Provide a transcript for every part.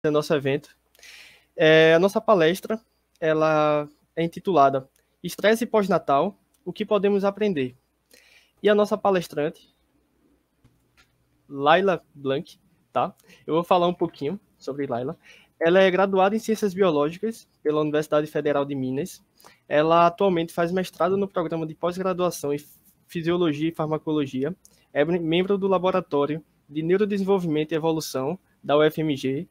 no nosso evento. A nossa palestra ela é intitulada Estresse Pós-Natal, o que podemos aprender? E a nossa palestrante, Laila Blanc, tá? Eu vou falar um pouquinho sobre Laila. Ela é graduada em Ciências Biológicas pela Universidade Federal de Minas. Ela atualmente faz mestrado no programa de pós-graduação em Fisiologia e Farmacologia. É membro do Laboratório de Neurodesenvolvimento e Evolução da UFMG.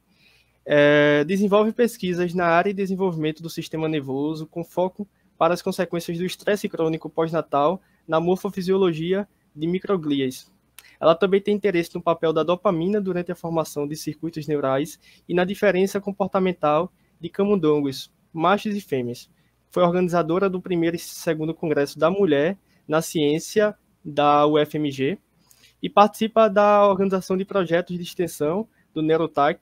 Desenvolve pesquisas na área de desenvolvimento do sistema nervoso, com foco para as consequências do estresse crônico pós-natal na morfofisiologia de microglias. Ela também tem interesse no papel da dopamina durante a formação de circuitos neurais e na diferença comportamental de camundongos, machos e fêmeas. Foi organizadora do primeiro e segundo Congresso da Mulher na Ciência da UFMG e participa da organização de projetos de extensão do Neurotalk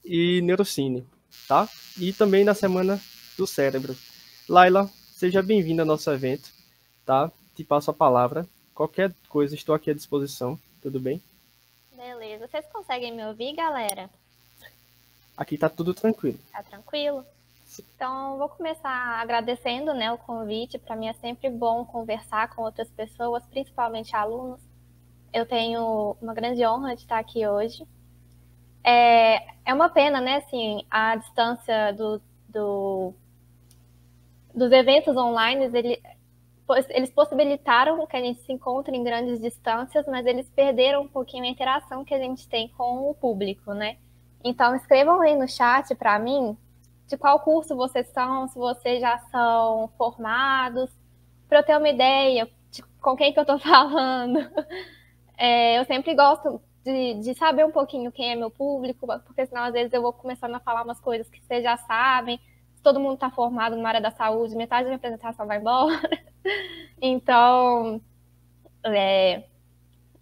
e Neurocine, tá? E também na Semana do Cérebro. Laila, seja bem-vinda ao nosso evento, tá? Te passo a palavra. Qualquer coisa, estou aqui à disposição. Tudo bem? Beleza. Vocês conseguem me ouvir, galera? Aqui tá tudo tranquilo. Tá tranquilo? Sim. Então, vou começar agradecendo, né, o convite. Para mim é sempre bom conversar com outras pessoas, principalmente alunos. Eu tenho uma grande honra de estar aqui hoje. É uma pena, né, assim, a distância dos eventos online, eles possibilitaram que a gente se encontre em grandes distâncias, mas eles perderam um pouquinho a interação que a gente tem com o público, né? Então, escrevam aí no chat para mim de qual curso vocês são, se vocês já são formados, para eu ter uma ideia de com quem que eu estou falando. Eu sempre gosto de saber um pouquinho quem é meu público, porque senão às vezes eu vou começando a falar umas coisas que vocês já sabem. Se todo mundo está formado numa área da saúde, metade da minha apresentação vai embora. Então,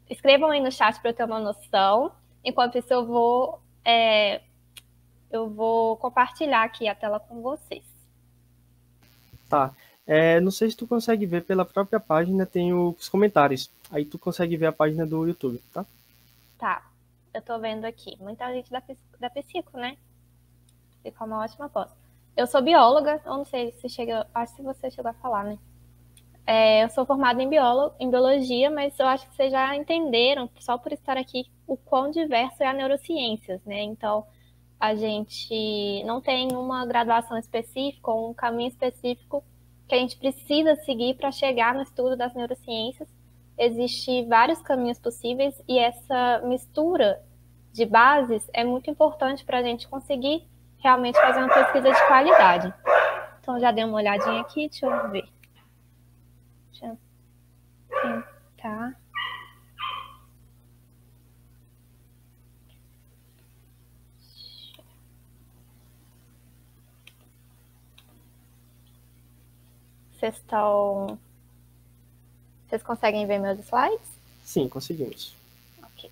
escrevam aí no chat para eu ter uma noção. Enquanto isso, eu vou compartilhar aqui a tela com vocês. Tá. Não sei se tu consegue ver pela própria página, tem os comentários. Aí tu consegue ver a página do YouTube, tá? Tá. Eu tô vendo aqui. Muita gente da Psico, né? Ficou uma ótima posta. Eu sou bióloga, eu não sei se acho que você chegou a falar, né? Eu sou formada em biologia, mas eu acho que vocês já entenderam, só por estar aqui, o quão diverso é a neurociências, né? Então, a gente não tem uma graduação específica ou um caminho específico que a gente precisa seguir para chegar no estudo das neurociências. Existem vários caminhos possíveis e essa mistura de bases é muito importante para a gente conseguir realmente fazer uma pesquisa de qualidade. Então, já dei uma olhadinha aqui, deixa eu ver. Deixa eu tentar. Vocês conseguem ver meus slides? Sim, conseguimos. Ok.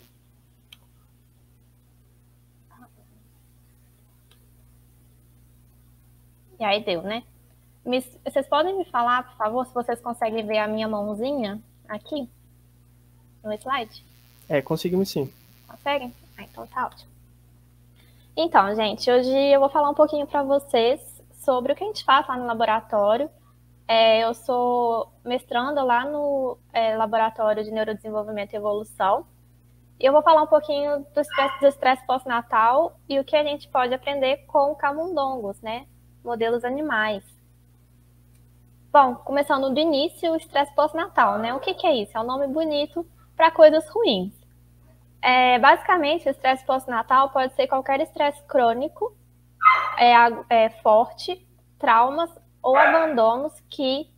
E aí deu, né? Vocês podem me falar, por favor, se vocês conseguem ver a minha mãozinha aqui no slide? Conseguimos sim. Conseguem? Então tá ótimo. Então, gente, hoje eu vou falar um pouquinho para vocês sobre o que a gente faz lá no laboratório. Eu sou mestranda lá no Laboratório de Neurodesenvolvimento e Evolução. E eu vou falar um pouquinho do estresse pós-natal e o que a gente pode aprender com camundongos, né? Modelos animais. Bom, começando do início, o estresse pós-natal, né? O que é isso? É um nome bonito para coisas ruins. Basicamente, o estresse pós-natal pode ser qualquer estresse crônico, forte, traumas ou abandonos que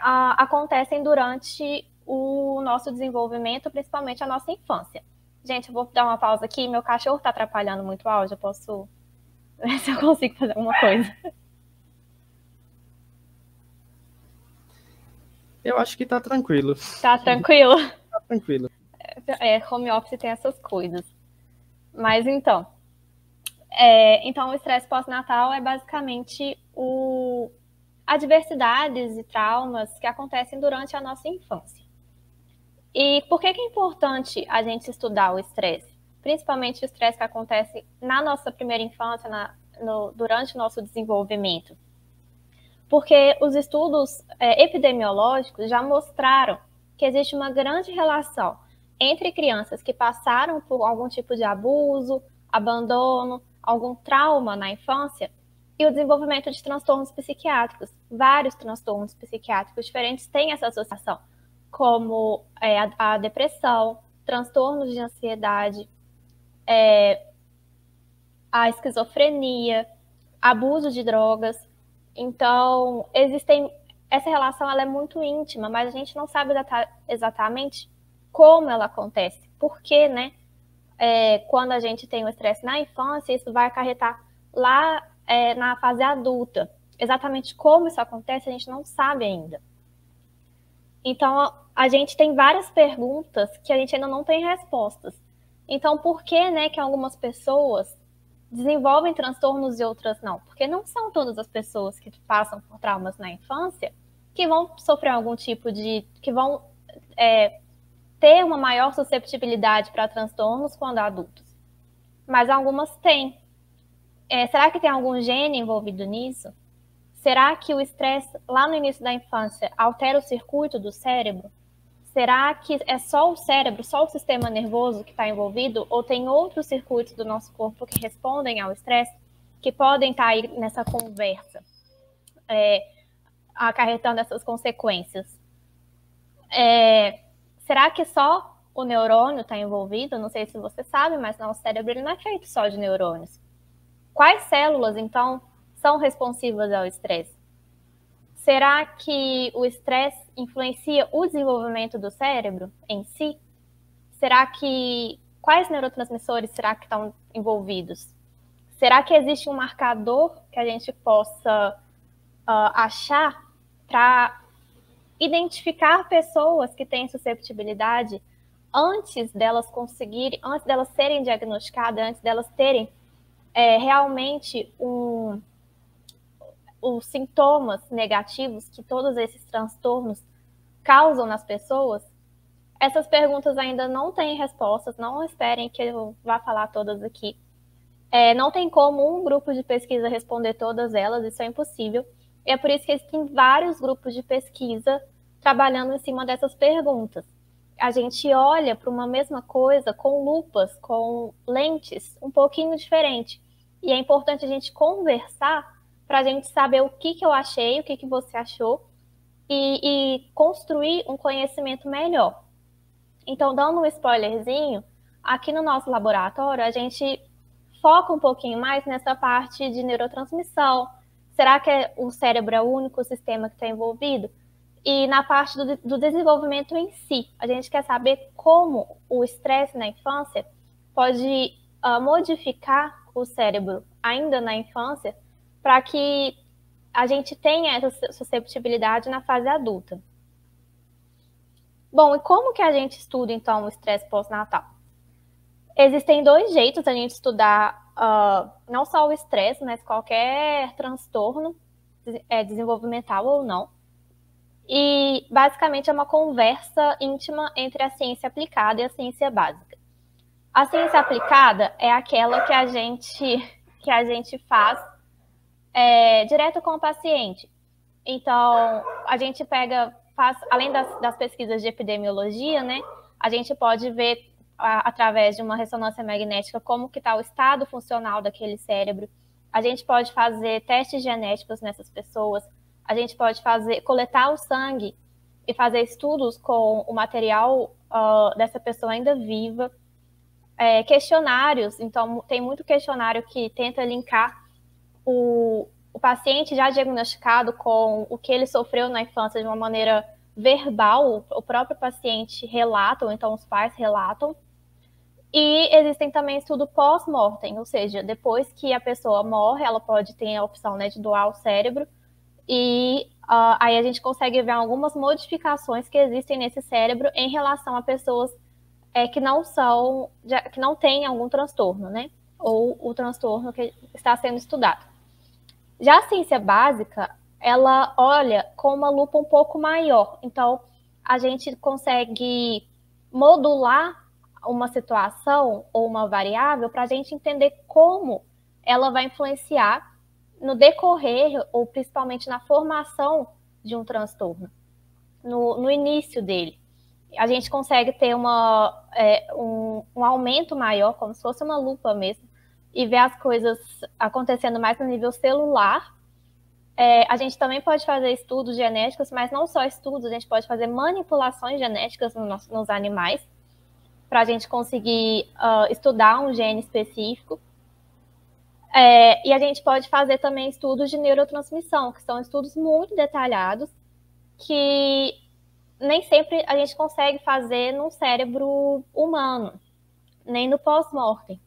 acontecem durante o nosso desenvolvimento, principalmente a nossa infância. Gente, eu vou dar uma pausa aqui, meu cachorro está atrapalhando muito o áudio, eu posso ver se eu consigo fazer alguma coisa. Eu acho que tá tranquilo. Tá tranquilo? Tá tranquilo. Home office tem essas coisas. Mas então, o estresse pós-natal é basicamente adversidades e traumas que acontecem durante a nossa infância. E por que é importante a gente estudar o estresse? principalmente o estresse que acontece na nossa primeira infância, durante o nosso desenvolvimento? Porque os estudos epidemiológicos já mostraram que existe uma grande relação entre crianças que passaram por algum tipo de abuso, abandono, algum trauma na infância e o desenvolvimento de transtornos psiquiátricos. Vários transtornos psiquiátricos diferentes têm essa associação, como a depressão, transtornos de ansiedade, a esquizofrenia, abuso de drogas. Então, essa relação ela é muito íntima, mas a gente não sabe exatamente como ela acontece. Porque, né, quando a gente tem o estresse na infância, isso vai acarretar lá na fase adulta. Exatamente como isso acontece, a gente não sabe ainda. Então, a gente tem várias perguntas que a gente ainda não tem respostas. Então, por que, né, que algumas pessoas desenvolvem transtornos e outras não? Porque não são todas as pessoas que passam por traumas na infância que vão sofrer algum tipo que vão ter uma maior susceptibilidade para transtornos quando adultos. Mas algumas têm. Será que tem algum gene envolvido nisso? Será que o estresse lá no início da infância altera o circuito do cérebro? Será que é só o cérebro, só o sistema nervoso que está envolvido? Ou tem outros circuitos do nosso corpo que respondem ao estresse, que podem estar aí nessa conversa, acarretando essas consequências? Será que só o neurônio está envolvido? Não sei se você sabe, mas nosso cérebro ele não é feito só de neurônios. Quais células, então, são responsivas ao estresse? Será que o estresse influencia o desenvolvimento do cérebro em si? Quais neurotransmissores será que estão envolvidos? Será que existe um marcador que a gente possa achar para identificar pessoas que têm susceptibilidade antes delas serem diagnosticadas, antes delas terem realmente os sintomas negativos que todos esses transtornos causam nas pessoas? Essas perguntas ainda não têm respostas, não esperem que eu vá falar todas aqui. Não tem como um grupo de pesquisa responder todas elas, isso é impossível. E é por isso que existem vários grupos de pesquisa trabalhando em cima dessas perguntas. A gente olha para uma mesma coisa com lupas, com lentes um pouquinho diferente. E é importante a gente conversar para a gente saber o que eu achei, o que você achou, e construir um conhecimento melhor. Então, dando um spoilerzinho, aqui no nosso laboratório, a gente foca um pouquinho mais nessa parte de neurotransmissão. Será que o cérebro é o único sistema que está envolvido? E na parte do desenvolvimento em si, a gente quer saber como o estresse na infância pode modificar o cérebro ainda na infância para que a gente tenha essa susceptibilidade na fase adulta. Bom, e como que a gente estuda, então, o estresse pós-natal? Existem dois jeitos da gente estudar não só o estresse, mas qualquer transtorno desenvolvimental ou não. E, basicamente, é uma conversa íntima entre a ciência aplicada e a ciência básica. A ciência aplicada é aquela que a gente faz direto com o paciente. Então, a gente além das pesquisas de epidemiologia, né, a gente pode ver através de uma ressonância magnética como que está o estado funcional daquele cérebro. A gente pode fazer testes genéticos nessas pessoas. A gente pode coletar o sangue e fazer estudos com o material dessa pessoa ainda viva. Questionários, então tem muito questionário que tenta linkar o paciente já diagnosticado com o que ele sofreu na infância de uma maneira verbal, o próprio paciente relata, ou então os pais relatam. E existem também estudos pós-mortem, ou seja, depois que a pessoa morre, ela pode ter a opção, né, de doar o cérebro, e aí a gente consegue ver algumas modificações que existem nesse cérebro em relação a pessoas que não têm algum transtorno, né, ou o transtorno que está sendo estudado. Já a ciência básica, ela olha com uma lupa um pouco maior. Então, a gente consegue modular uma situação ou uma variável para a gente entender como ela vai influenciar no decorrer ou principalmente na formação de um transtorno, no início dele. A gente consegue ter um aumento maior, como se fosse uma lupa mesmo, e ver as coisas acontecendo mais no nível celular. A gente também pode fazer estudos genéticos, mas não só estudos, a gente pode fazer manipulações genéticas nos animais, para a gente conseguir estudar um gene específico. E a gente pode fazer também estudos de neurotransmissão, que são estudos muito detalhados, que nem sempre a gente consegue fazer no cérebro humano, nem no pós-mortem.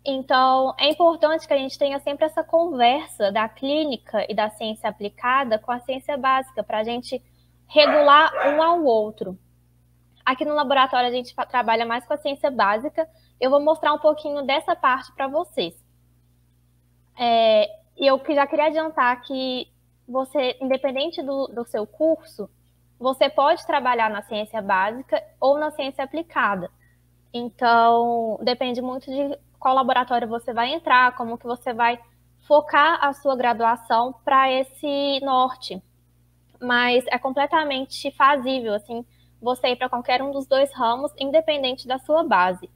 Então, é importante que a gente tenha sempre essa conversa da clínica e da ciência aplicada com a ciência básica, para a gente regular um ao outro. Aqui no laboratório a gente trabalha mais com a ciência básica. Eu vou mostrar um pouquinho dessa parte para vocês. E eu já queria adiantar que você, independente do seu curso, você pode trabalhar na ciência básica ou na ciência aplicada. Então, depende muito de qual laboratório você vai entrar, como que você vai focar a sua graduação para esse norte. Mas é completamente fazível, assim, você ir para qualquer um dos dois ramos, independente da sua base.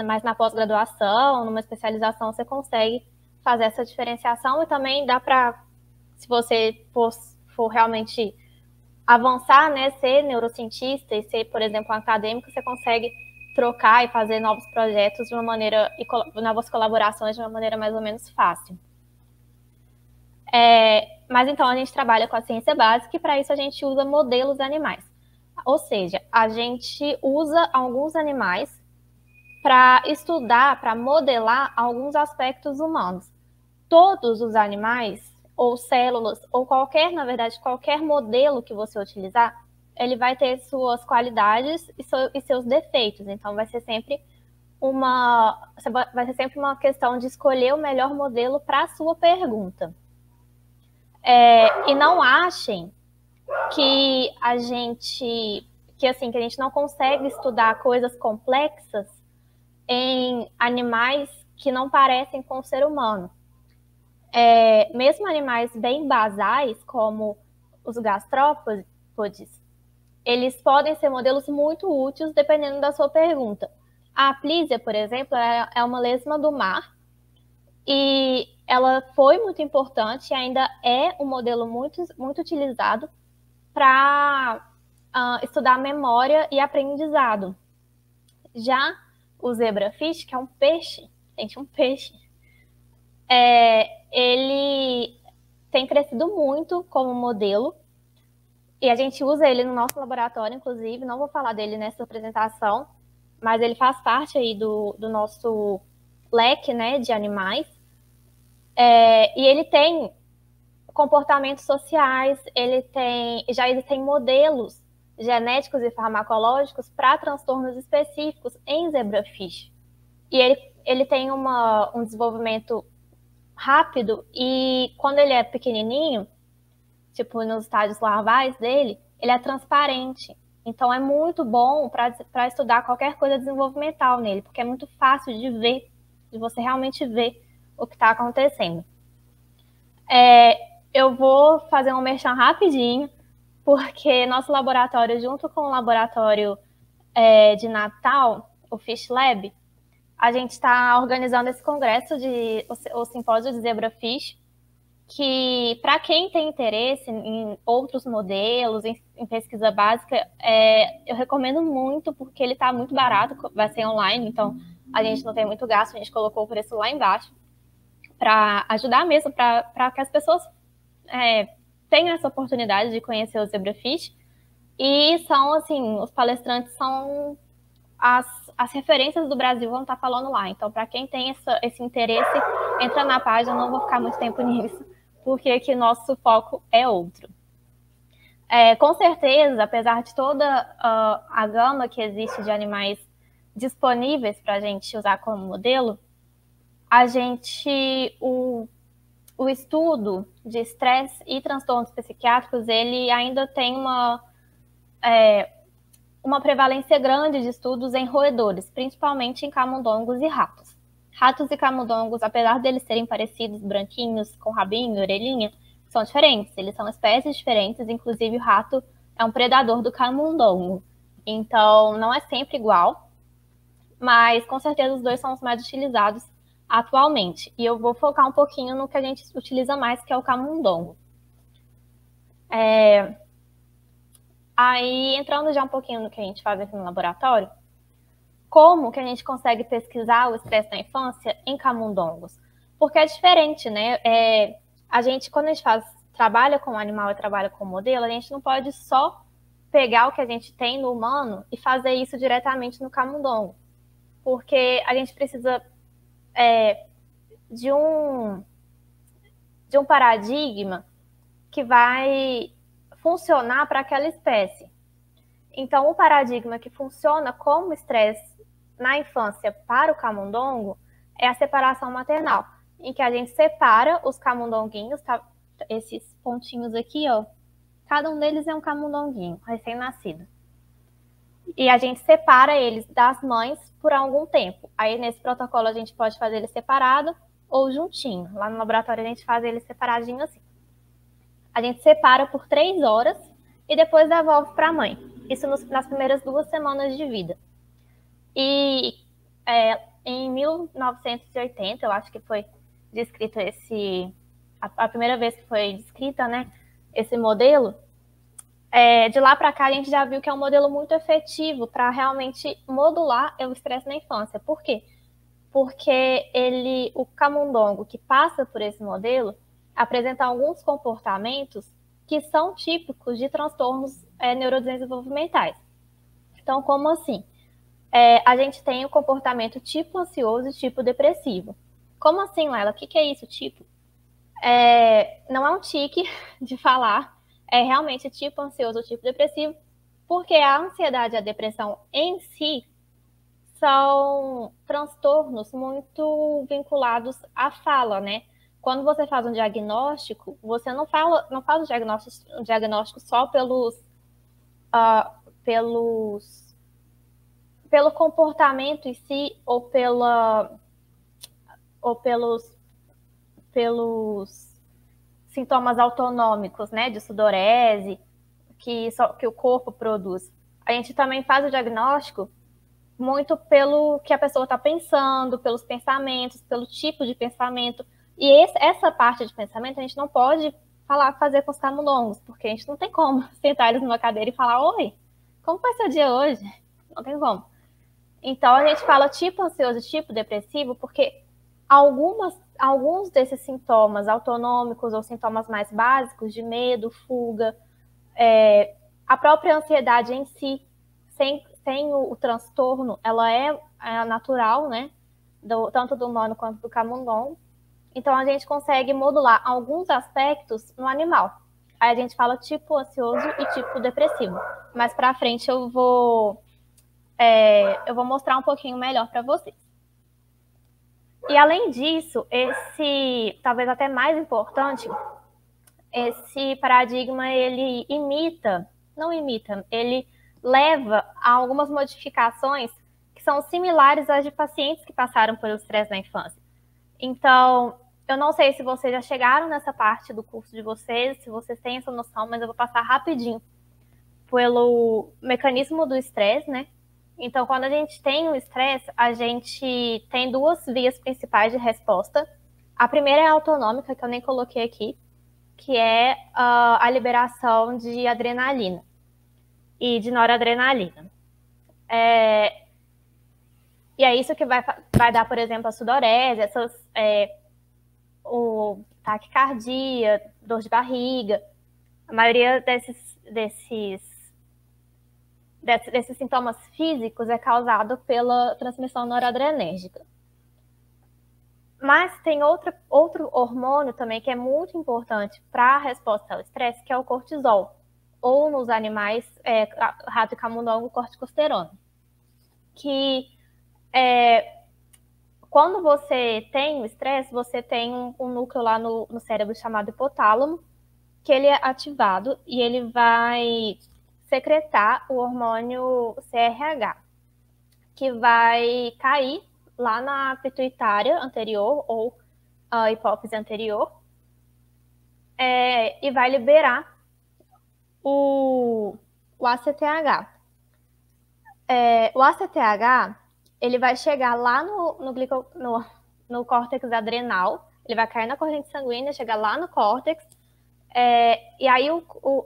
Mas na pós-graduação, numa especialização, você consegue fazer essa diferenciação e também dá para, se você for realmente avançar, né, ser neurocientista e ser, por exemplo, um acadêmico, você consegue trocar e fazer novos projetos de uma maneira, e novas colaborações de uma maneira mais ou menos fácil. Mas então a gente trabalha com a ciência básica e para isso a gente usa modelos animais. Ou seja, a gente usa alguns animais para estudar, para modelar alguns aspectos humanos. Todos os animais, ou células, ou na verdade, qualquer modelo que você utilizar, ele vai ter suas qualidades e seus defeitos. Então, vai ser sempre uma questão de escolher o melhor modelo para a sua pergunta. E não achem que a gente não consegue estudar coisas complexas em animais que não parecem com o ser humano. Mesmo animais bem basais, como os gastrópodes, eles podem ser modelos muito úteis dependendo da sua pergunta. A Aplysia, por exemplo, é uma lesma do mar e ela foi muito importante e ainda é um modelo muito, muito utilizado para estudar memória e aprendizado. Já o zebrafish, que é um peixe, ele tem crescido muito como modelo e a gente usa ele no nosso laboratório, inclusive. Não vou falar dele nessa apresentação, mas ele faz parte aí do nosso leque, né, de animais. E ele tem comportamentos sociais, existem modelos genéticos e farmacológicos para transtornos específicos em zebrafish. E ele tem um desenvolvimento rápido e quando ele é pequenininho, tipo nos estágios larvais dele, ele é transparente. Então é muito bom para estudar qualquer coisa desenvolvimental nele, porque é muito fácil de ver, de você realmente ver o que está acontecendo. Eu vou fazer um merchan rapidinho, porque nosso laboratório, junto com o laboratório de Natal, o Fish Lab, a gente está organizando esse congresso, o simpósio de zebrafish, que para quem tem interesse em outros modelos, em pesquisa básica, eu recomendo muito, porque ele está muito barato, vai ser online, então a gente não tem muito gasto, a gente colocou o preço lá embaixo, para ajudar mesmo, para que as pessoas tenham essa oportunidade de conhecer o zebrafish. E são, assim, os palestrantes são as referências do Brasil, vão estar falando lá. Então, para quem tem esse interesse, entra na página, não vou ficar muito tempo nisso, porque aqui nosso foco é outro. Com certeza, apesar de toda a gama que existe de animais disponíveis para a gente usar como modelo, o estudo de estresse e transtornos psiquiátricos, ele ainda tem uma prevalência grande de estudos em roedores, principalmente em camundongos e ratos. Ratos e camundongos, apesar deles serem parecidos, branquinhos, com rabinho, orelhinha, são diferentes. Eles são espécies diferentes, inclusive o rato é um predador do camundongo. Então, não é sempre igual, mas com certeza os dois são os mais utilizados atualmente. E eu vou focar um pouquinho no que a gente utiliza mais, que é o camundongo. Aí, entrando já um pouquinho no que a gente faz aqui no laboratório, como que a gente consegue pesquisar o estresse na infância em camundongos? Porque é diferente, né? A gente, quando a gente trabalha com o animal e trabalha com o modelo, a gente não pode só pegar o que a gente tem no humano e fazer isso diretamente no camundongo. Porque a gente precisa de um paradigma que vai funcionar para aquela espécie. Então, o paradigma que funciona como estresse na infância para o camundongo é a separação maternal, em que a gente separa os camundonguinhos, tá? Esses pontinhos aqui, ó, cada um deles é um camundonguinho recém-nascido. E a gente separa eles das mães por algum tempo. Aí, nesse protocolo, a gente pode fazer ele separado ou juntinho. Lá no laboratório, a gente faz ele separadinho assim. A gente separa por 3 horas e depois devolve para a mãe. Isso nas primeiras 2 semanas de vida. E em 1980, eu acho que foi descrito a primeira vez que foi descrita, né, esse modelo. De lá para cá, a gente já viu que é um modelo muito efetivo para realmente modular o estresse na infância. Por quê? Porque o camundongo que passa por esse modelo apresenta alguns comportamentos que são típicos de transtornos neurodesenvolvimentais. Então, como assim? A gente tem o comportamento tipo ansioso e tipo depressivo. Como assim, Laila? O que é isso, tipo? Não é um tique de falar, é realmente tipo ansioso ou tipo depressivo, porque a ansiedade e a depressão em si são transtornos muito vinculados à fala, né? Quando você faz um diagnóstico, você não faz o diagnóstico só pelo comportamento em si ou pelos sintomas autonômicos, né, de sudorese que o corpo produz. A gente também faz o diagnóstico muito pelo que a pessoa está pensando, pelos pensamentos, pelo tipo de pensamento. E essa parte de pensamento a gente não pode fazer com os camundongos, porque a gente não tem como sentar eles numa cadeira e falar: oi, como vai ser o dia hoje? Não tem como. Então, a gente fala tipo ansioso e tipo depressivo porque alguns desses sintomas autonômicos ou sintomas mais básicos de medo, fuga, a própria ansiedade em si, sem o transtorno, ela é natural, né? Tanto do humano quanto do camundongo. Então, a gente consegue modular alguns aspectos no animal. Aí a gente fala tipo ansioso e tipo depressivo. Mais pra frente eu vou mostrar um pouquinho melhor para vocês. E além disso, talvez até mais importante, esse paradigma ele ele leva a algumas modificações que são similares às de pacientes que passaram pelo estresse na infância. Então, eu não sei se vocês já chegaram nessa parte do curso de vocês, se vocês têm essa noção, mas eu vou passar rapidinho pelo mecanismo do estresse, né? Então, quando a gente tem o estresse, a gente tem 2 vias principais de resposta. A primeira é a autonômica, que eu nem coloquei aqui, que é a liberação de adrenalina e de noradrenalina. E é isso que vai dar, por exemplo, a sudorese, o taquicardia, dor de barriga. A maioria desses sintomas físicos é causado pela transmissão noradrenérgica. Mas tem outro hormônio também que é muito importante para a resposta ao estresse, que é o cortisol, ou nos animais, rato e camundongo, corticosterona. Que quando você tem o estresse, você tem um núcleo lá no cérebro chamado hipotálamo, que ele é ativado e ele vai secretar o hormônio CRH, que vai cair lá na pituitária anterior ou a hipófise anterior, e vai liberar o ACTH. O ACTH, ele vai chegar lá no córtex adrenal, ele vai cair na corrente sanguínea, chegar lá no córtex, e aí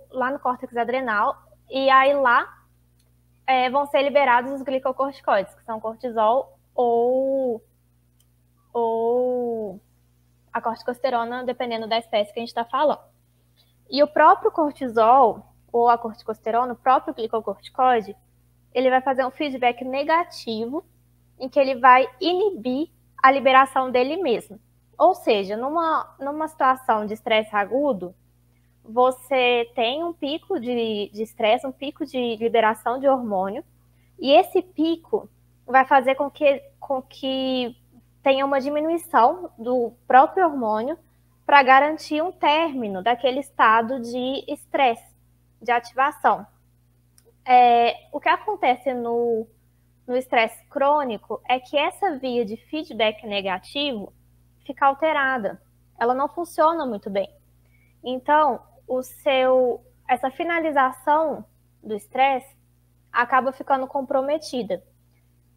lá no córtex adrenal, e aí lá vão ser liberados os glicocorticoides, que são cortisol ou a corticosterona, dependendo da espécie que a gente está falando. E o próprio cortisol, ou a corticosterona, o próprio glicocorticoide, ele vai fazer um feedback negativo, em que ele vai inibir a liberação dele mesmo. Ou seja, numa situação de estresse agudo, você tem um pico de estresse, um pico de liberação de hormônio, e esse pico vai fazer com que tenha uma diminuição do próprio hormônio para garantir um término daquele estado de estresse, de ativação. O que acontece no estresse crônico é que essa via de feedback negativo fica alterada. Ela não funciona muito bem. Então, essa finalização do estresse acaba ficando comprometida.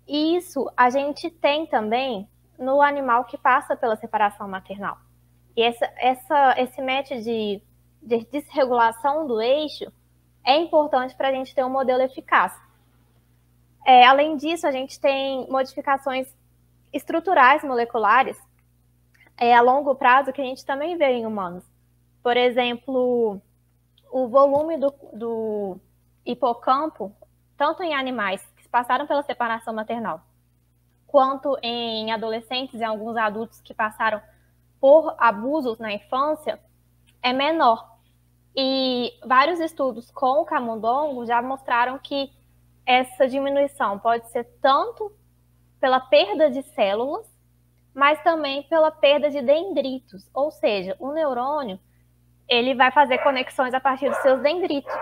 E isso a gente tem também no animal que passa pela separação maternal. E esse match de desregulação do eixo é importante para a gente ter um modelo eficaz. Além disso, a gente tem modificações estruturais moleculares a longo prazo que a gente também vê em humanos. Por exemplo, o volume do hipocampo, tanto em animais que passaram pela separação maternal, quanto em adolescentes e alguns adultos que passaram por abusos na infância, é menor. E vários estudos com o camundongo já mostraram que essa diminuição pode ser tanto pela perda de células, mas também pela perda de dendritos. Ou seja, o neurônio ele vai fazer conexões a partir dos seus dendritos.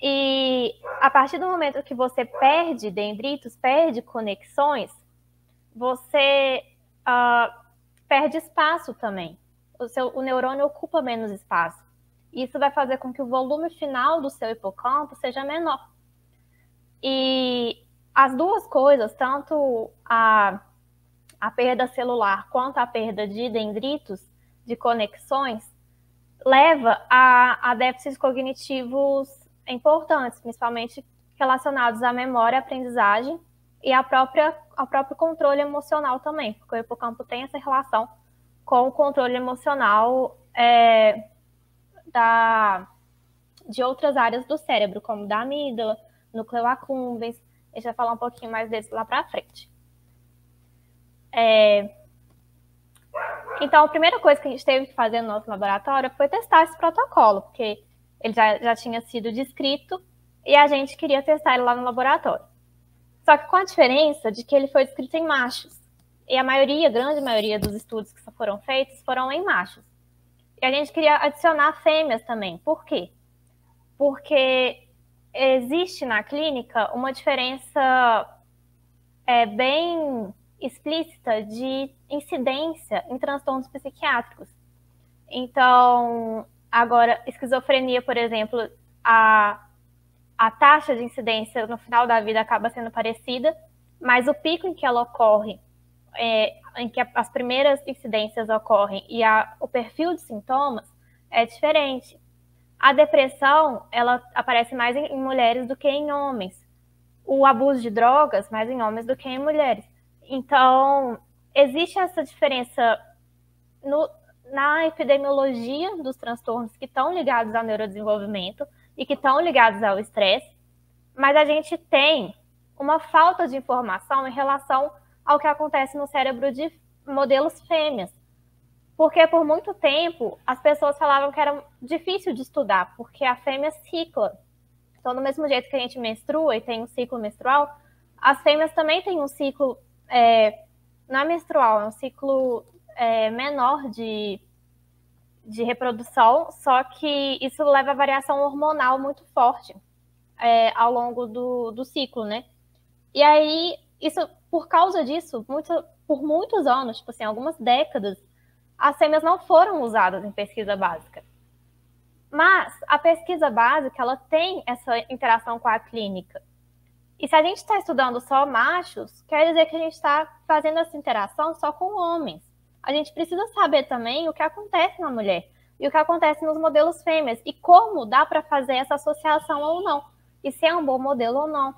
E a partir do momento que você perde dendritos, perde conexões, você perde espaço também. O neurônio ocupa menos espaço. Isso vai fazer com que o volume final do seu hipocampo seja menor. E as duas coisas, tanto a perda celular quanto a perda de dendritos, de conexões, leva a déficits cognitivos importantes, principalmente relacionados à memória, aprendizagem e ao próprio controle emocional também, porque o hipocampo tem essa relação com o controle emocional de outras áreas do cérebro, como da amígdala, núcleo accumbens. A gente vai falar um pouquinho mais desse lá para frente. Então, a primeira coisa que a gente teve que fazer no nosso laboratório foi testar esse protocolo, porque ele já tinha sido descrito e a gente queria testar ele lá no laboratório. Só que com a diferença de que ele foi descrito em machos. E a grande maioria dos estudos que foram feitos foram em machos. E a gente queria adicionar fêmeas também. Por quê? Porque existe na clínica uma diferença bem explícita de incidência em transtornos psiquiátricos. Então, agora, esquizofrenia, por exemplo, a taxa de incidência no final da vida acaba sendo parecida, mas o pico em que ela ocorre, em que as primeiras incidências ocorrem e o perfil de sintomas é diferente. A depressão, ela aparece mais em mulheres do que em homens. O abuso de drogas, mais em homens do que em mulheres. Então, existe essa diferença na epidemiologia dos transtornos que estão ligados ao neurodesenvolvimento e que estão ligados ao estresse, mas a gente tem uma falta de informação em relação ao que acontece no cérebro de modelos fêmeas. Porque por muito tempo as pessoas falavam que era difícil de estudar, porque a fêmea cicla. Então, do mesmo jeito que a gente menstrua e tem um ciclo menstrual, as fêmeas também têm um ciclo, não é menstrual, é um ciclo menor de reprodução, só que isso leva a variação hormonal muito forte. ao longo do ciclo, né? E aí, por causa disso, por muitos anos, tipo assim, algumas décadas, as fêmeas não foram usadas em pesquisa básica. Mas a pesquisa básica, ela tem essa interação com a clínica. E se a gente está estudando só machos, quer dizer que a gente está fazendo essa interação só com homens. A gente precisa saber também o que acontece na mulher e o que acontece nos modelos fêmeas e como dá para fazer essa associação ou não. E se é um bom modelo ou não.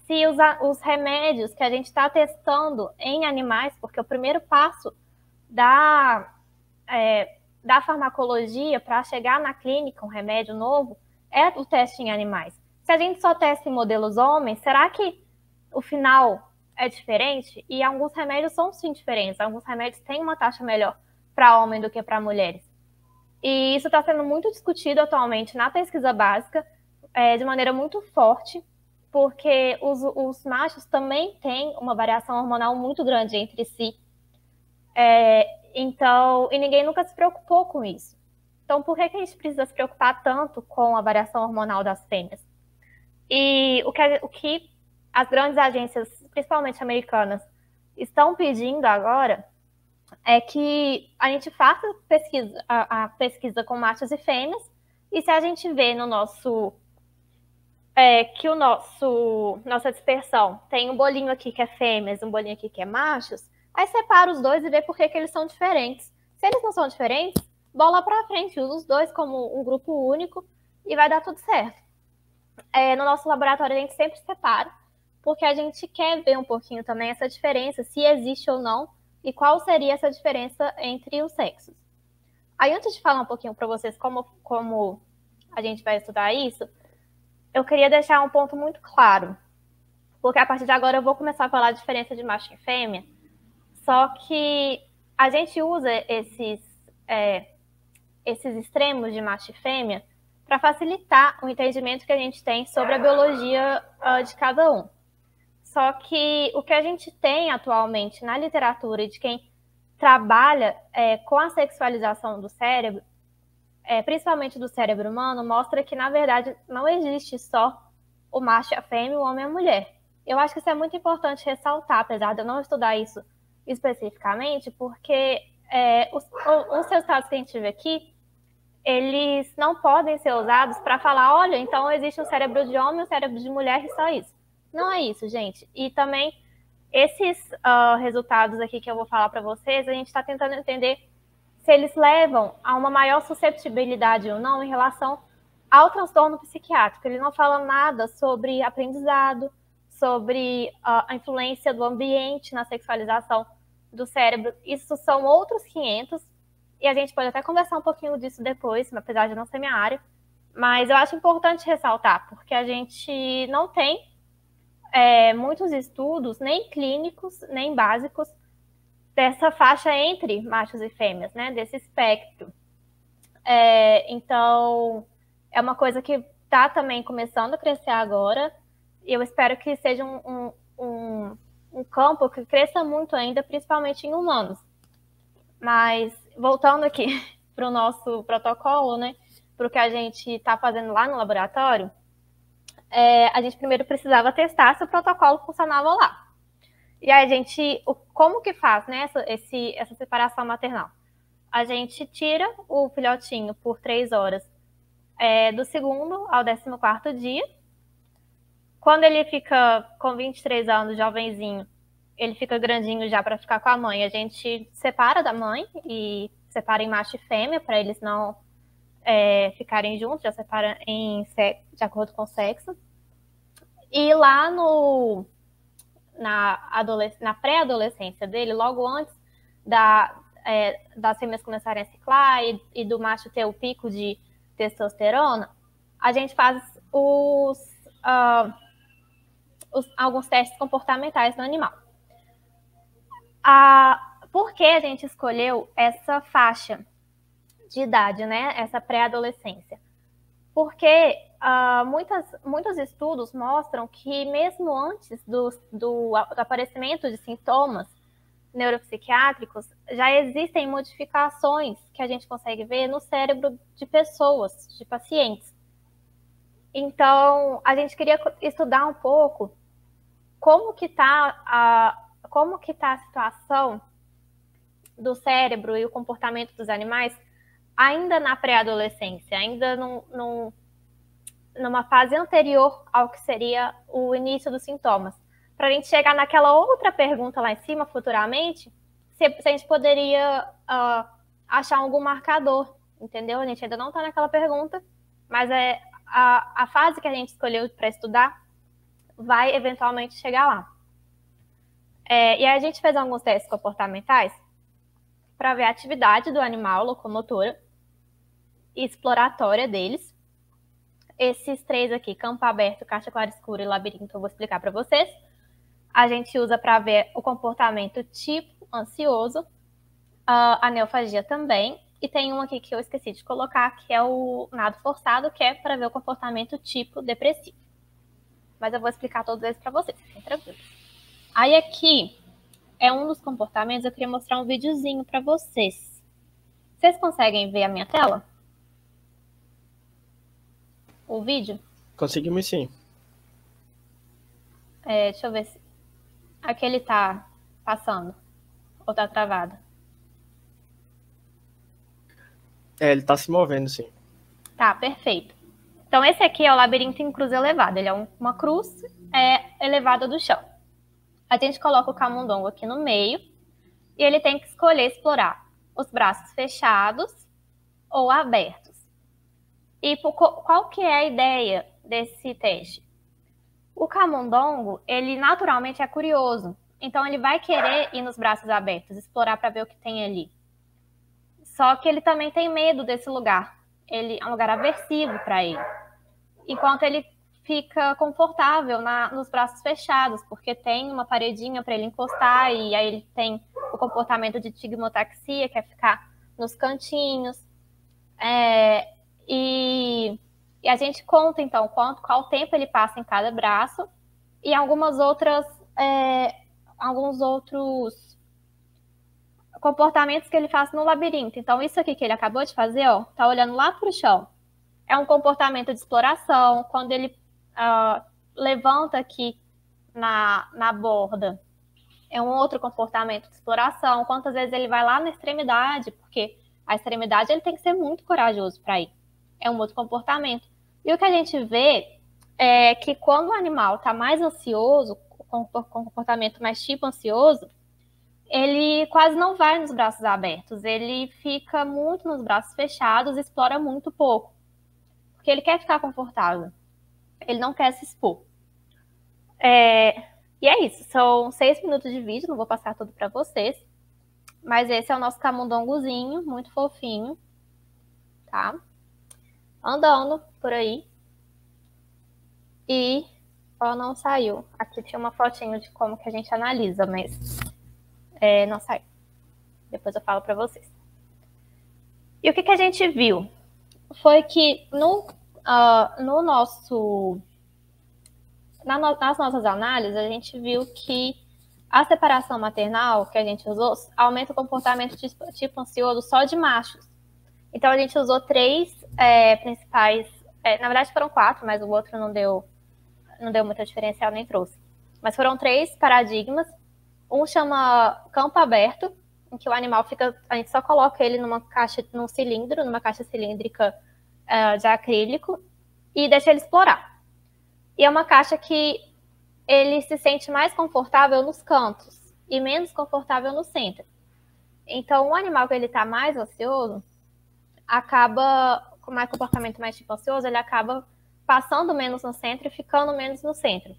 Se os remédios que a gente está testando em animais, porque o primeiro passo da farmacologia para chegar na clínica um remédio novo é o teste em animais. Se a gente só testa em modelos homens, será que o final é diferente? E alguns remédios são sim diferentes. Alguns remédios têm uma taxa melhor para homem do que para mulheres. E isso está sendo muito discutido atualmente na pesquisa básica, de maneira muito forte, porque os machos também têm uma variação hormonal muito grande entre si. Então, e ninguém nunca se preocupou com isso. Então, por que a gente precisa se preocupar tanto com a variação hormonal das fêmeas? E o que as grandes agências, principalmente americanas, estão pedindo agora é que a gente faça a pesquisa com machos e fêmeas, e se a gente vê no nosso que nossa dispersão tem um bolinho aqui que é fêmeas, um bolinho aqui que é machos, aí separa os dois e vê por que eles são diferentes. Se eles não são diferentes, bola para frente, usa os dois como um grupo único e vai dar tudo certo. No nosso laboratório a gente sempre separa, porque a gente quer ver um pouquinho também essa diferença, se existe ou não, e qual seria essa diferença entre os sexos. Aí antes de falar um pouquinho para vocês como a gente vai estudar isso, eu queria deixar um ponto muito claro, porque a partir de agora eu vou começar a falar a diferença de macho e fêmea, só que a gente usa esses extremos de macho e fêmea para facilitar o entendimento que a gente tem sobre a biologia de cada um. Só que o que a gente tem atualmente na literatura de quem trabalha com a sexualização do cérebro, principalmente do cérebro humano, mostra que, na verdade, não existe só o macho e a fêmea, o homem e a mulher. Eu acho que isso é muito importante ressaltar, apesar de eu não estudar isso especificamente, porque os resultados que a gente vê aqui, eles não podem ser usados para falar, olha, então existe um cérebro de homem e um cérebro de mulher e só isso. Não é isso, gente. E também, esses resultados aqui que eu vou falar para vocês, a gente está tentando entender se eles levam a uma maior susceptibilidade ou não em relação ao transtorno psiquiátrico. Ele não fala nada sobre aprendizado, sobre a influência do ambiente na sexualização do cérebro. Isso são outros 500, e a gente pode até conversar um pouquinho disso depois, apesar de não ser minha área. Mas eu acho importante ressaltar, porque a gente não tem muitos estudos, nem clínicos, nem básicos, dessa faixa entre machos e fêmeas, né? Desse espectro. Então, é uma coisa que está também começando a crescer agora, e eu espero que seja um campo que cresça muito ainda, principalmente em humanos. Mas, voltando aqui para o nosso protocolo, né? Para o que a gente está fazendo lá no laboratório, a gente primeiro precisava testar se o protocolo funcionava lá. E aí como que faz, né, essa separação maternal? A gente tira o filhotinho por 3 horas do 2º ao 14º dia. Quando ele fica com 23 anos, jovenzinho, ele fica grandinho já para ficar com a mãe, a gente separa da mãe e separa em macho e fêmea para eles não ficarem juntos, já separa de acordo com o sexo. E lá na pré-adolescência dele, logo antes das fêmeas começarem a ciclar e do macho ter o pico de testosterona, a gente faz alguns testes comportamentais no animal. Por que a gente escolheu essa faixa de idade, né? Essa pré-adolescência? Porque muitos estudos mostram que mesmo antes do aparecimento de sintomas neuropsiquiátricos, já existem modificações que a gente consegue ver no cérebro de pessoas, de pacientes. Então, a gente queria estudar um pouco como que está a situação do cérebro e o comportamento dos animais ainda na pré-adolescência, ainda numa fase anterior ao que seria o início dos sintomas. Para a gente chegar naquela outra pergunta lá em cima, futuramente, se a gente poderia achar algum marcador, entendeu? A gente ainda não está naquela pergunta, mas a fase que a gente escolheu para estudar vai eventualmente chegar lá. E aí a gente fez alguns testes comportamentais para ver a atividade do animal, locomotora e exploratória deles. Esses 3 aqui, campo aberto, caixa clara escura e labirinto, eu vou explicar para vocês. A gente usa para ver o comportamento tipo ansioso, a neofagia também, e tem um aqui que eu esqueci de colocar, que é o nado forçado, que é para ver o comportamento tipo depressivo. Mas eu vou explicar todos eles para vocês, fiquem tranquilos. Aí aqui é um dos comportamentos, eu queria mostrar um videozinho para vocês. Vocês conseguem ver a minha tela? O vídeo? Conseguimos sim. Deixa eu ver se... Aqui ele tá passando. Ou tá travado? Ele tá se movendo, sim. Tá, perfeito. Então esse aqui é o labirinto em cruz elevada. Ele é uma cruz elevada do chão. A gente coloca o camundongo aqui no meio e ele tem que escolher explorar os braços fechados ou abertos. E qual que é a ideia desse teste? O camundongo, ele naturalmente é curioso. Então, ele vai querer ir nos braços abertos, explorar para ver o que tem ali. Só que ele também tem medo desse lugar. Ele é um lugar aversivo para ele. Enquanto ele fica confortável nos braços fechados, porque tem uma paredinha para ele encostar, e aí ele tem o comportamento de tigmotaxia, que é ficar nos cantinhos. E a gente conta, então, qual tempo ele passa em cada braço e alguns outros comportamentos que ele faz no labirinto. Então, isso aqui que ele acabou de fazer, ó, tá olhando lá para o chão. É um comportamento de exploração. Quando ele levanta aqui na borda, é um outro comportamento de exploração. Quantas vezes ele vai lá na extremidade, porque a extremidade ele tem que ser muito corajoso para ir. É um outro comportamento. E o que a gente vê é que quando o animal está mais ansioso, com comportamento mais tipo ansioso, ele quase não vai nos braços abertos. Ele fica muito nos braços fechados, explora muito pouco. Porque ele quer ficar confortável. Ele não quer se expor. E é isso. São 6 minutos de vídeo, não vou passar tudo para vocês. Mas esse é o nosso camundongozinho, muito fofinho. Tá? Andando por aí. E não saiu. Aqui tinha uma fotinho de como que a gente analisa, mas não saiu. Depois eu falo para vocês. E o que a gente viu? Foi que nas nossas análises, a gente viu que a separação maternal que a gente usou aumenta o comportamento tipo ansioso só de machos. Então, a gente usou 3 principais... na verdade, foram 4, mas o outro não deu muita diferencial, nem trouxe. Mas foram 3 paradigmas. Um chama campo aberto, em que o animal fica... A gente só coloca ele numa caixa cilíndrica de acrílico e deixa ele explorar. E é uma caixa que ele se sente mais confortável nos cantos e menos confortável no centro. Então, o animal que ele está mais ansioso acaba, com mais comportamento mais tipo ansioso, ele acaba passando menos no centro e ficando menos no centro.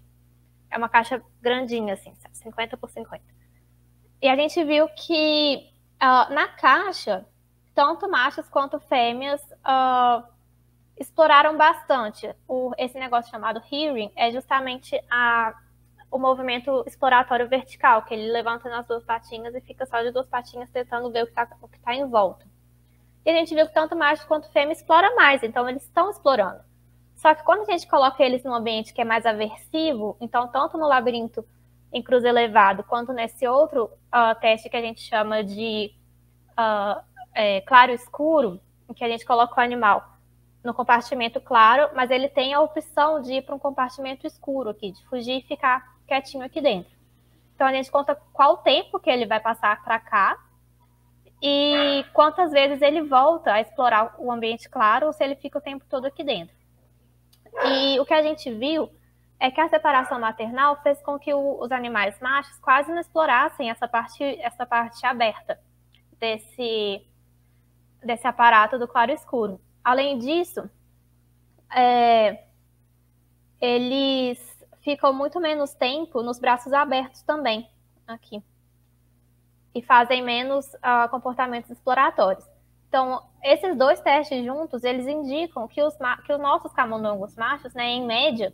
É uma caixa grandinha, assim, 50 por 50. E a gente viu que na caixa, tanto machos quanto fêmeas exploraram bastante. Esse negócio chamado hearing é justamente o movimento exploratório vertical, que ele levanta nas 2 patinhas e fica só de 2 patinhas tentando ver o que tá em volta. E a gente viu que tanto macho quanto fêmea explora mais, então eles estão explorando. Só que quando a gente coloca eles num ambiente que é mais aversivo, então tanto no labirinto em cruz elevado, quanto nesse outro teste que a gente chama de claro escuro, em que a gente coloca o animal no compartimento claro, mas ele tem a opção de ir para um compartimento escuro aqui, de fugir e ficar quietinho aqui dentro. Então, a gente conta qual tempo que ele vai passar para cá e quantas vezes ele volta a explorar o ambiente claro ou se ele fica o tempo todo aqui dentro. E o que a gente viu é que a separação maternal fez com que os animais machos quase não explorassem essa parte aberta desse aparato do claro escuro. Além disso, eles ficam muito menos tempo nos braços abertos também, aqui. E fazem menos comportamentos exploratórios. Então, esses dois testes juntos, eles indicam que os nossos camundongos machos, né, em média,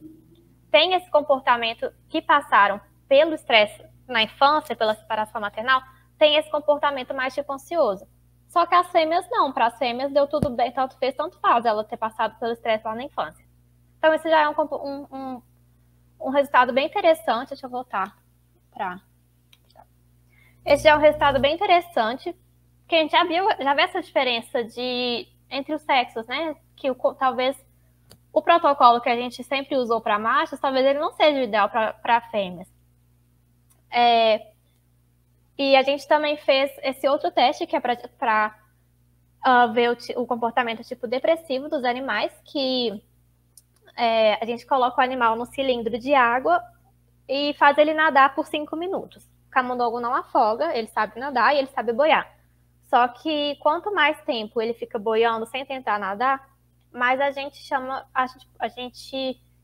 têm esse comportamento que passaram pelo estresse na infância, pela separação maternal, tem esse comportamento mais tipo ansioso. Só que as fêmeas não, para as fêmeas deu tudo bem, tanto fez, tanto faz ela ter passado pelo estresse lá na infância. Então, esse já é um resultado bem interessante. Deixa eu voltar para... Esse já é um resultado bem interessante, que a gente já viu essa diferença entre os sexos, né? Que talvez o protocolo que a gente sempre usou para machos, talvez ele não seja o ideal para fêmeas. E a gente também fez esse outro teste, que é para ver o comportamento tipo depressivo dos animais, que a gente coloca o animal no cilindro de água e faz ele nadar por 5 minutos. O camundongo não afoga, ele sabe nadar e ele sabe boiar. Só que quanto mais tempo ele fica boiando sem tentar nadar, mais a gente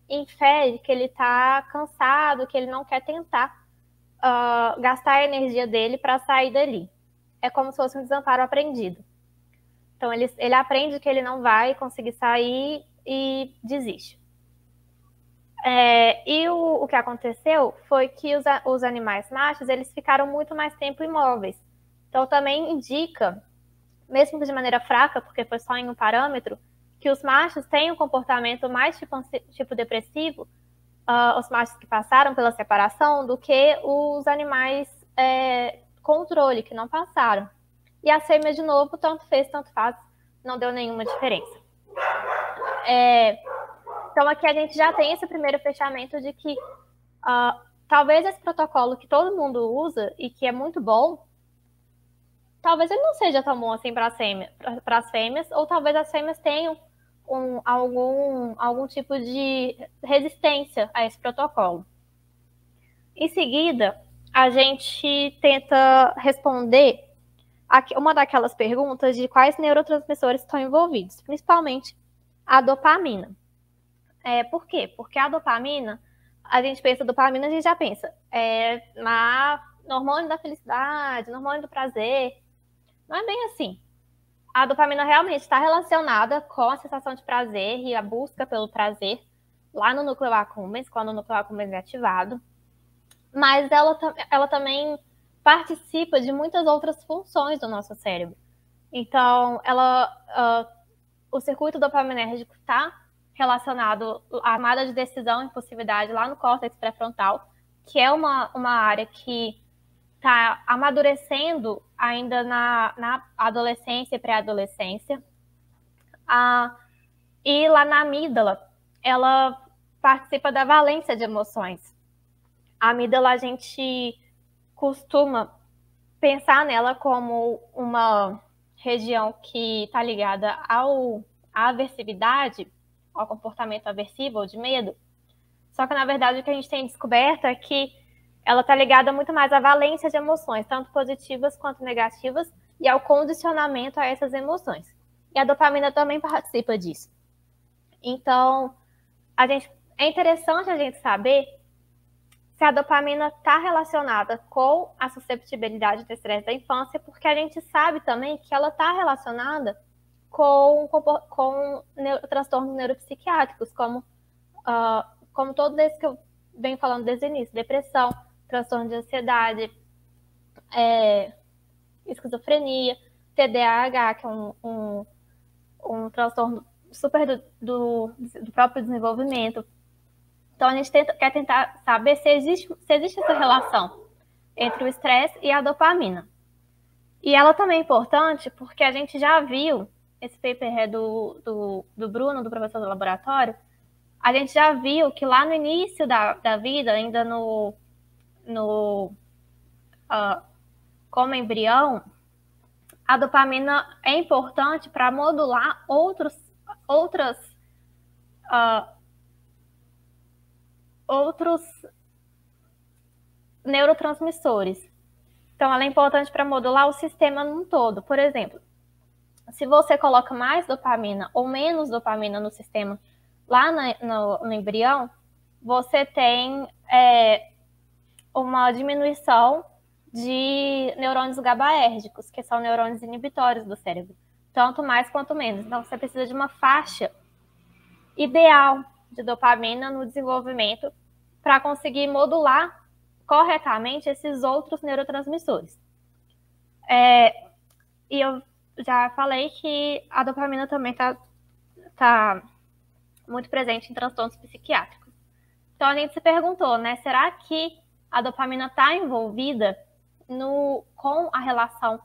infere que ele está cansado, que ele não quer tentar gastar a energia dele para sair dali. É como se fosse um desamparo aprendido. Então, ele aprende que ele não vai conseguir sair e desiste. E o que aconteceu foi que os animais machos, eles ficaram muito mais tempo imóveis. Então, também indica, mesmo que de maneira fraca, porque foi só em um parâmetro, que os machos têm um comportamento mais tipo depressivo, os machos que passaram pela separação, do que os animais controle, que não passaram. E a fêmea, de novo, tanto fez, tanto faz, não deu nenhuma diferença. Então, aqui a gente já tem esse primeiro fechamento de que talvez esse protocolo que todo mundo usa e que é muito bom, talvez ele não seja tão bom assim para as fêmeas, ou talvez as fêmeas tenham algum tipo de resistência a esse protocolo. Em seguida, a gente tenta responder uma daquelas perguntas de quais neurotransmissores estão envolvidos, principalmente a dopamina. Por quê? Porque a dopamina, a gente pensa dopamina, a gente já pensa no hormônio da felicidade, no hormônio do prazer. Não é bem assim. A dopamina realmente está relacionada com a sensação de prazer e a busca pelo prazer lá no núcleo accumbens, quando o núcleo accumbens é ativado. Mas ela também participa de muitas outras funções do nosso cérebro. Então, o circuito dopaminérgico está relacionado à tomada de decisão e impulsividade lá no córtex pré-frontal, que é uma área que está amadurecendo ainda na adolescência e pré-adolescência. E lá na amígdala, ela participa da valência de emoções. A amígdala, a gente costuma pensar nela como uma região que está ligada à aversividade, ao comportamento aversivo ou de medo. Só que, na verdade, o que a gente tem descoberto é que ela está ligada muito mais à valência de emoções, tanto positivas quanto negativas, e ao condicionamento a essas emoções. E a dopamina também participa disso. Então, é interessante a gente saber se a dopamina está relacionada com a susceptibilidade do estresse da infância, porque a gente sabe também que ela está relacionada com transtornos neuropsiquiátricos, como todos esses que eu venho falando desde o início: depressão, transtorno de ansiedade, esquizofrenia, TDAH, que é um transtorno super do próprio desenvolvimento. Então, a gente quer tentar saber se existe essa relação entre o estresse e a dopamina. E ela também é importante porque a gente já viu esse paper é do Bruno, do professor do laboratório, a gente já viu que lá no início da vida, ainda como embrião, a dopamina é importante para modular outros neurotransmissores. Então, ela é importante para modular o sistema num todo. Por exemplo, se você coloca mais dopamina ou menos dopamina no sistema lá no embrião, você tem uma diminuição de neurônios GABAérgicos, que são neurônios inibitórios do cérebro, tanto mais quanto menos. Então, você precisa de uma faixa ideal de dopamina no desenvolvimento para conseguir modular corretamente esses outros neurotransmissores. E eu já falei que a dopamina também está muito presente em transtornos psiquiátricos. Então, a gente se perguntou, né, será que a dopamina está envolvida com a relação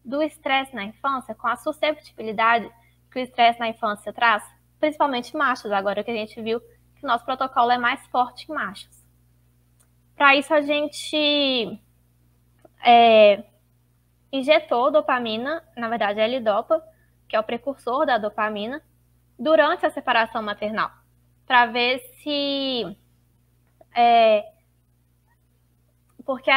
do estresse na infância, com a susceptibilidade que o estresse na infância traz, principalmente machos, agora que a gente viu que o nosso protocolo é mais forte em machos. Para isso, a gente injetou dopamina, na verdade, a L-Dopa, que é o precursor da dopamina, durante a separação maternal, para ver se... porque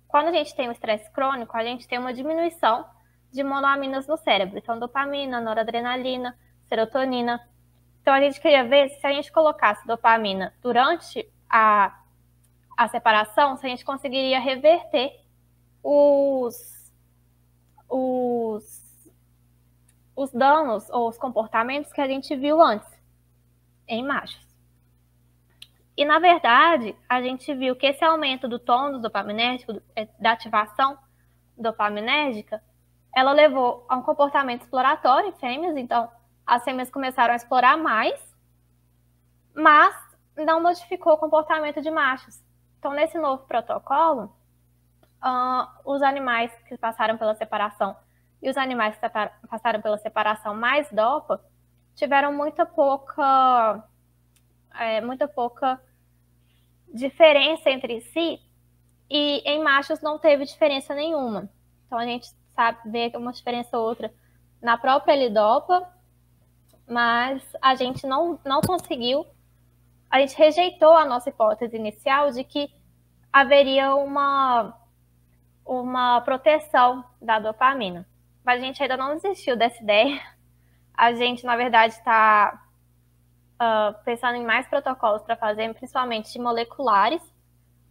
quando a gente tem um estresse crônico, a gente tem uma diminuição de monoaminas no cérebro. Então, dopamina, noradrenalina, serotonina. Então, a gente queria ver se a gente colocasse dopamina durante a separação, se a gente conseguiria reverter os danos ou os comportamentos que a gente viu antes em machos. E, na verdade, a gente viu que esse aumento do tônus dopaminérgico, da ativação dopaminérgica, ela levou a um comportamento exploratório em fêmeas. Então, as fêmeas começaram a explorar mais, mas não modificou o comportamento de machos. Então, nesse novo protocolo, os animais que passaram pela separação e os animais que passaram pela separação mais dopa tiveram muita pouca diferença entre si, e em machos não teve diferença nenhuma. Então, a gente sabe ver uma diferença ou outra na própria L-Dopa, mas a gente não conseguiu, a gente rejeitou a nossa hipótese inicial de que haveria uma proteção da dopamina. Mas a gente ainda não desistiu dessa ideia. A gente, na verdade, está pensando em mais protocolos para fazer, principalmente de moleculares,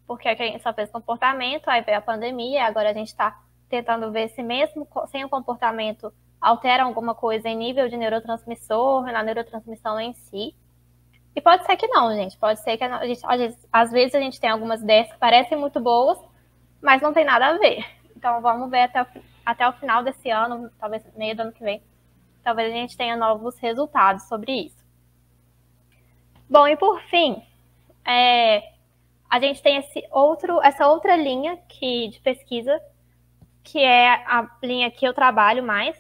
porque a gente só fez comportamento, aí veio a pandemia, agora a gente está tentando ver se mesmo sem o comportamento altera alguma coisa em nível de neurotransmissor, na neurotransmissão em si. E pode ser que não, gente. Pode ser que às vezes a gente tem algumas ideias que parecem muito boas, mas não tem nada a ver. Então vamos ver até o final desse ano, talvez meio do ano que vem, talvez a gente tenha novos resultados sobre isso. Bom, e por fim, a gente tem essa outra linha de pesquisa, que é a linha que eu trabalho mais,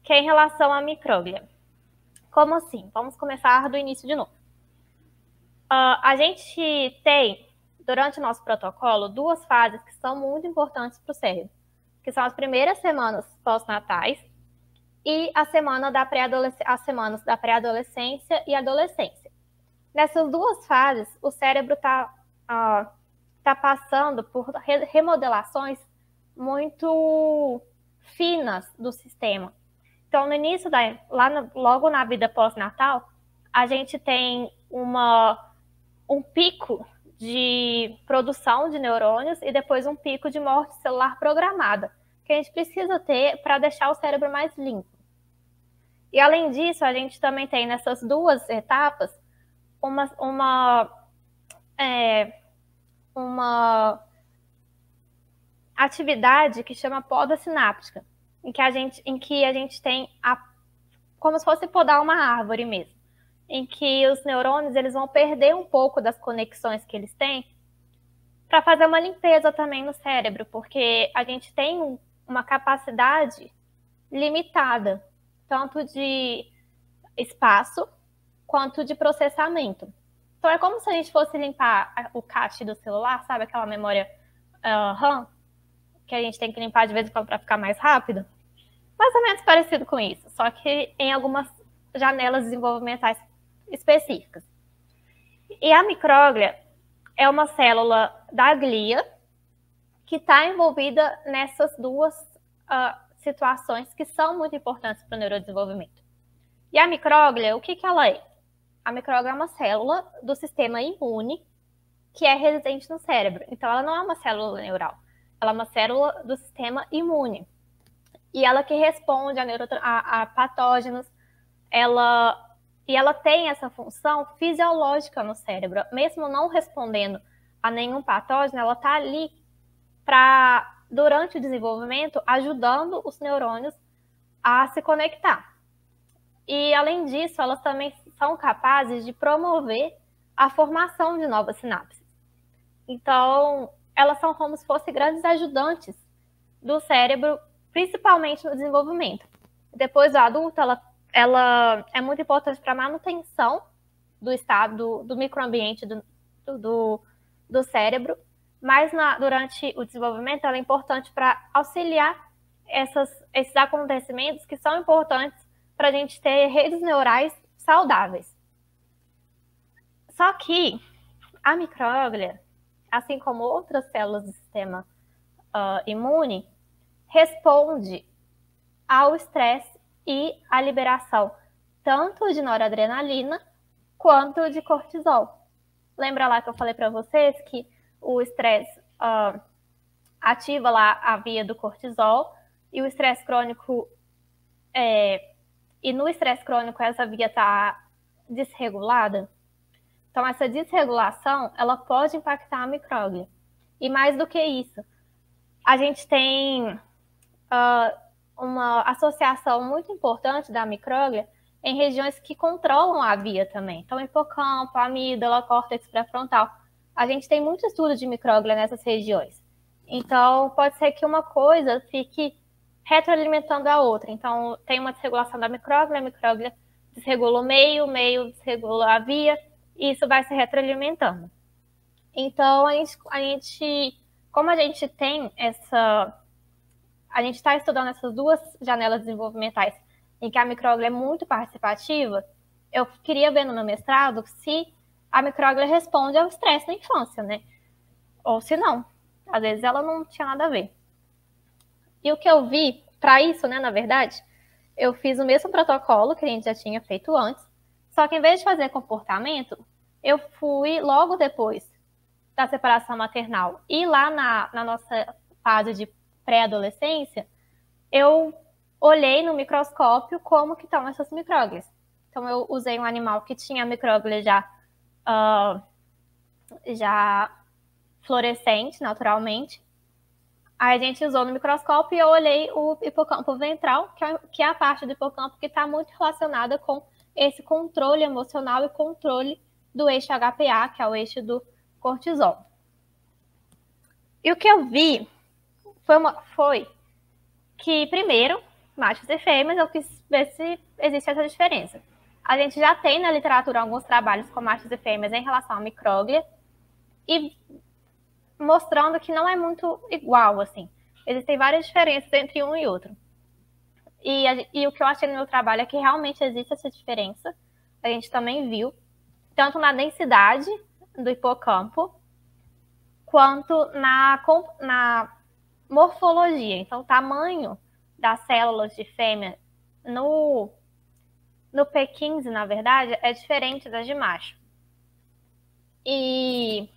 que é em relação à micróglia. Como assim? Vamos começar do início de novo. A gente tem, durante o nosso protocolo, 2 fases que são muito importantes para o cérebro, que são as primeiras semanas pós-natais e as semanas da pré-adolescência e adolescência. Nessas 2 fases, o cérebro está passando por remodelações muito finas do sistema. Então, no início, logo na vida pós-natal, a gente tem um pico de produção de neurônios e depois um pico de morte celular programada, que a gente precisa ter para deixar o cérebro mais limpo. E, além disso, a gente também tem nessas 2 etapas uma atividade que chama poda sináptica, em que a gente tem como se fosse podar uma árvore mesmo, em que os neurônios eles vão perder um pouco das conexões que eles têm para fazer uma limpeza também no cérebro, porque a gente tem uma capacidade limitada, tanto de espaço quanto de processamento. Então, é como se a gente fosse limpar o cache do celular, sabe? Aquela memória RAM, que a gente tem que limpar de vez em quando para ficar mais rápido. Mais ou menos parecido com isso, só que em algumas janelas desenvolvimentais específicas. E a micróglia é uma célula da glia que está envolvida nessas duas situações que são muito importantes para o neurodesenvolvimento. E a micróglia, o que ela é? A micróglia é uma célula do sistema imune que é residente no cérebro. Então, ela não é uma célula neural, ela é uma célula do sistema imune. E ela que responde a patógenos, e ela tem essa função fisiológica no cérebro. Mesmo não respondendo a nenhum patógeno, ela está ali para, durante o desenvolvimento, ajudando os neurônios a se conectar. E, além disso, elas também são capazes de promover a formação de novas sinapses. Então, elas são como se fossem grandes ajudantes do cérebro, principalmente no desenvolvimento. Depois do adulto, ela é muito importante para a manutenção do estado do microambiente do cérebro, mas durante o desenvolvimento ela é importante para auxiliar esses acontecimentos que são importantes para a gente ter redes neurais saudáveis. Só que a micróglia, assim como outras células do sistema imune, responde ao estresse e à liberação tanto de noradrenalina quanto de cortisol. Lembra lá que eu falei para vocês que o estresse ativa lá a via do cortisol e o estresse crônico e no estresse crônico essa via está desregulada? Então, essa desregulação, ela pode impactar a micróglia. E mais do que isso, a gente tem uma associação muito importante da micróglia em regiões que controlam a via também. Então, hipocampo, amígdala, córtex pré-frontal. A gente tem muito estudo de micróglia nessas regiões. Então, pode ser que uma coisa fique retroalimentando a outra. Então, tem uma desregulação da micróglia, a micróglia desregula o meio desregula a via, e isso vai se retroalimentando. Então, como a gente tem a gente está estudando essas duas janelas desenvolvimentais em que a micróglia é muito participativa, eu queria ver no meu mestrado se a micróglia responde ao estresse na infância, né? Ou se não. Às vezes ela não tinha nada a ver. E o que eu vi, para isso, né, na verdade, eu fiz o mesmo protocolo que a gente já tinha feito antes, só que em vez de fazer comportamento, eu fui logo depois da separação maternal e lá na nossa fase de pré-adolescência, eu olhei no microscópio como que estão essas micróglias. Então, eu usei um animal que tinha a micróglia já fluorescente, naturalmente. Aí a gente usou no microscópio e eu olhei o hipocampo ventral, que é a parte do hipocampo que está muito relacionada com esse controle emocional e controle do eixo HPA, que é o eixo do cortisol. E o que eu vi foi que, primeiro, machos e fêmeas, eu quis ver se existe essa diferença. A gente já tem na literatura alguns trabalhos com machos e fêmeas em relação à micróglia e mostrando que não é muito igual, assim. Existem várias diferenças entre um e outro. E o que eu achei no meu trabalho é que realmente existe essa diferença. A gente também viu, tanto na densidade do hipocampo, quanto na morfologia. Então, o tamanho das células de fêmea no P15, na verdade, é diferente das de macho. E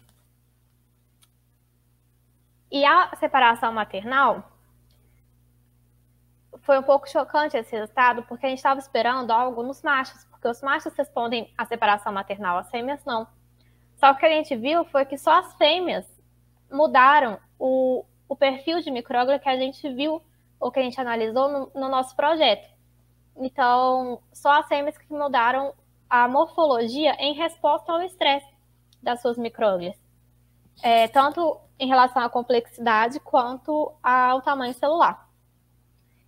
a separação maternal foi um pouco chocante esse resultado, porque a gente estava esperando algo nos machos, porque os machos respondem à separação maternal, as fêmeas não. Só que o que a gente viu foi que só as fêmeas mudaram o perfil de micróglia que a gente viu, ou que a gente analisou no nosso projeto. Então, só as fêmeas que mudaram a morfologia em resposta ao estresse das suas micróglias. Tanto em relação à complexidade quanto ao tamanho celular.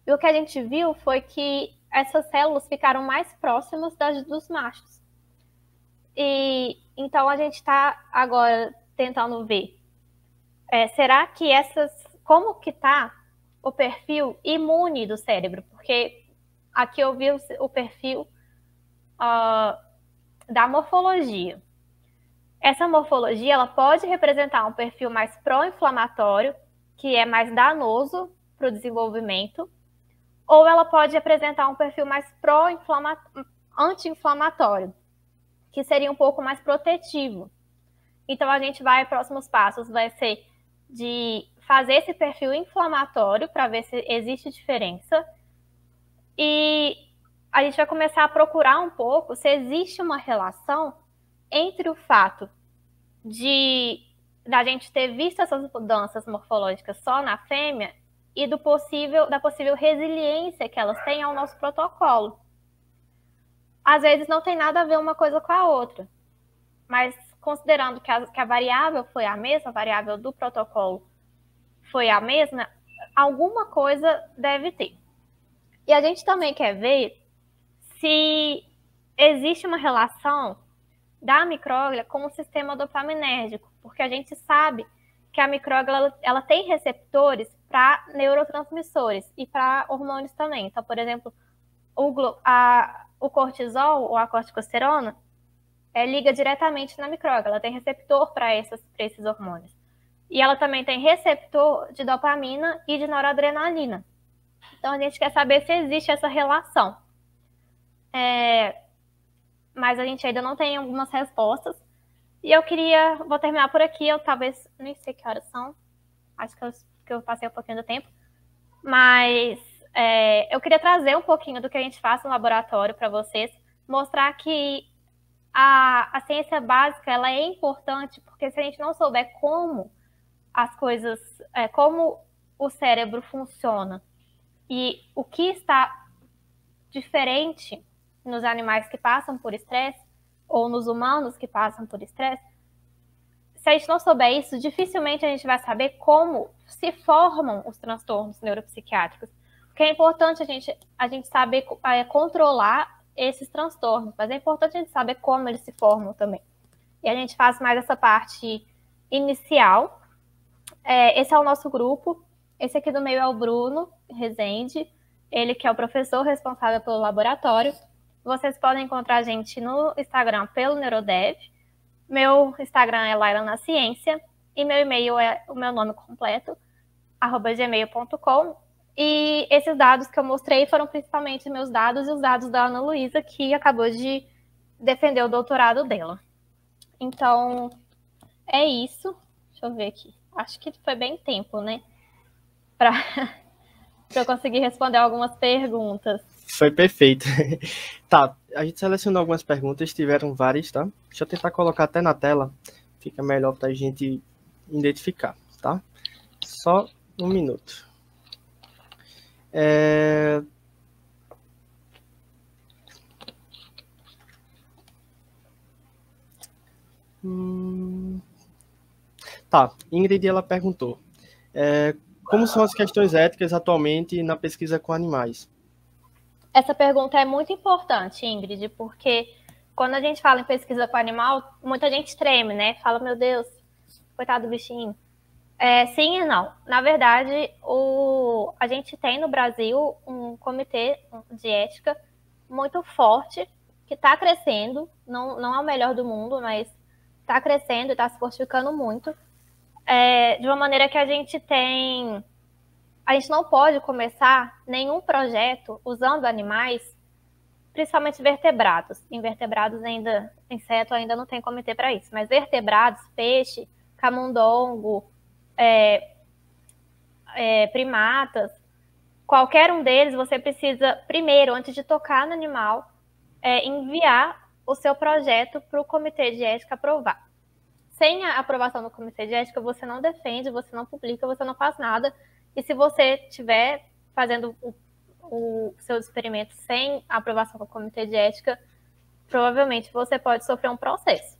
E o que a gente viu foi que essas células ficaram mais próximas das dos machos. E então a gente está agora tentando ver, será que como que está o perfil imune do cérebro? Porque aqui eu vi o perfil da morfologia. Essa morfologia ela pode representar um perfil mais pró-inflamatório, que é mais danoso para o desenvolvimento, ou ela pode apresentar um perfil mais anti-inflamatório, que seria um pouco mais protetivo. Então, a gente próximos passos vai ser de fazer esse perfil inflamatório para ver se existe diferença. E a gente vai começar a procurar um pouco se existe uma relação entre o fato da gente ter visto essas mudanças morfológicas só na fêmea e da possível resiliência que elas têm ao nosso protocolo. Às vezes não tem nada a ver uma coisa com a outra, mas considerando que a variável foi a mesma, a variável do protocolo foi a mesma, alguma coisa deve ter. E a gente também quer ver se existe uma relação da micróglia com o sistema dopaminérgico, porque a gente sabe que a micróglia ela tem receptores para neurotransmissores e para hormônios também. Então, por exemplo, o cortisol ou a corticosterona liga diretamente na micróglia, ela tem receptor para esses hormônios. E ela também tem receptor de dopamina e de noradrenalina. Então, a gente quer saber se existe essa relação. Mas a gente ainda não tem algumas respostas. E vou terminar por aqui, eu talvez, nem sei que horas são, acho que eu passei um pouquinho do tempo, mas eu queria trazer um pouquinho do que a gente faz no laboratório para vocês, mostrar que a ciência básica ela é importante, porque se a gente não souber como as coisas, como o cérebro funciona e o que está diferente nos animais que passam por estresse ou nos humanos que passam por estresse, se a gente não souber isso, dificilmente a gente vai saber como se formam os transtornos neuropsiquiátricos. Porque é importante a gente saber controlar esses transtornos, mas é importante a gente saber como eles se formam também. E a gente faz mais essa parte inicial. Esse é o nosso grupo. Esse aqui do meio é o Bruno Rezende, ele que é o professor responsável pelo laboratório. Vocês podem encontrar a gente no Instagram pelo Neurodev. Meu Instagram é Laila na Ciência e meu e-mail é o meu nome completo, @gmail.com. E esses dados que eu mostrei foram principalmente meus dados e os dados da Ana Luísa, que acabou de defender o doutorado dela. Então, é isso. Deixa eu ver aqui. Acho que foi bem tempo, né? Para eu conseguir responder algumas perguntas. Foi perfeito. Tá, a gente selecionou algumas perguntas, tiveram várias, tá? Deixa eu tentar colocar até na tela, fica melhor para a gente identificar, tá? Só um minuto. Tá, Ingrid, ela perguntou, como são as questões éticas atualmente na pesquisa com animais? Essa pergunta é muito importante, Ingrid, porque quando a gente fala em pesquisa com animal, muita gente treme, né? Fala, meu Deus, coitado do bichinho. Sim e não. Na verdade, a gente tem no Brasil um comitê de ética muito forte, que está crescendo, não é o melhor do mundo, mas está crescendo e está se fortificando muito, de uma maneira que a gente não pode começar nenhum projeto usando animais, principalmente vertebrados. Invertebrados ainda, inseto ainda não tem comitê para isso, mas vertebrados, peixe, camundongo, primatas, qualquer um deles, você precisa, primeiro, antes de tocar no animal, enviar o seu projeto para o comitê de ética aprovar. Sem a aprovação do comitê de ética, você não defende, você não publica, você não faz nada. E se você estiver fazendo o seu experimento sem a aprovação do comitê de ética, provavelmente você pode sofrer um processo.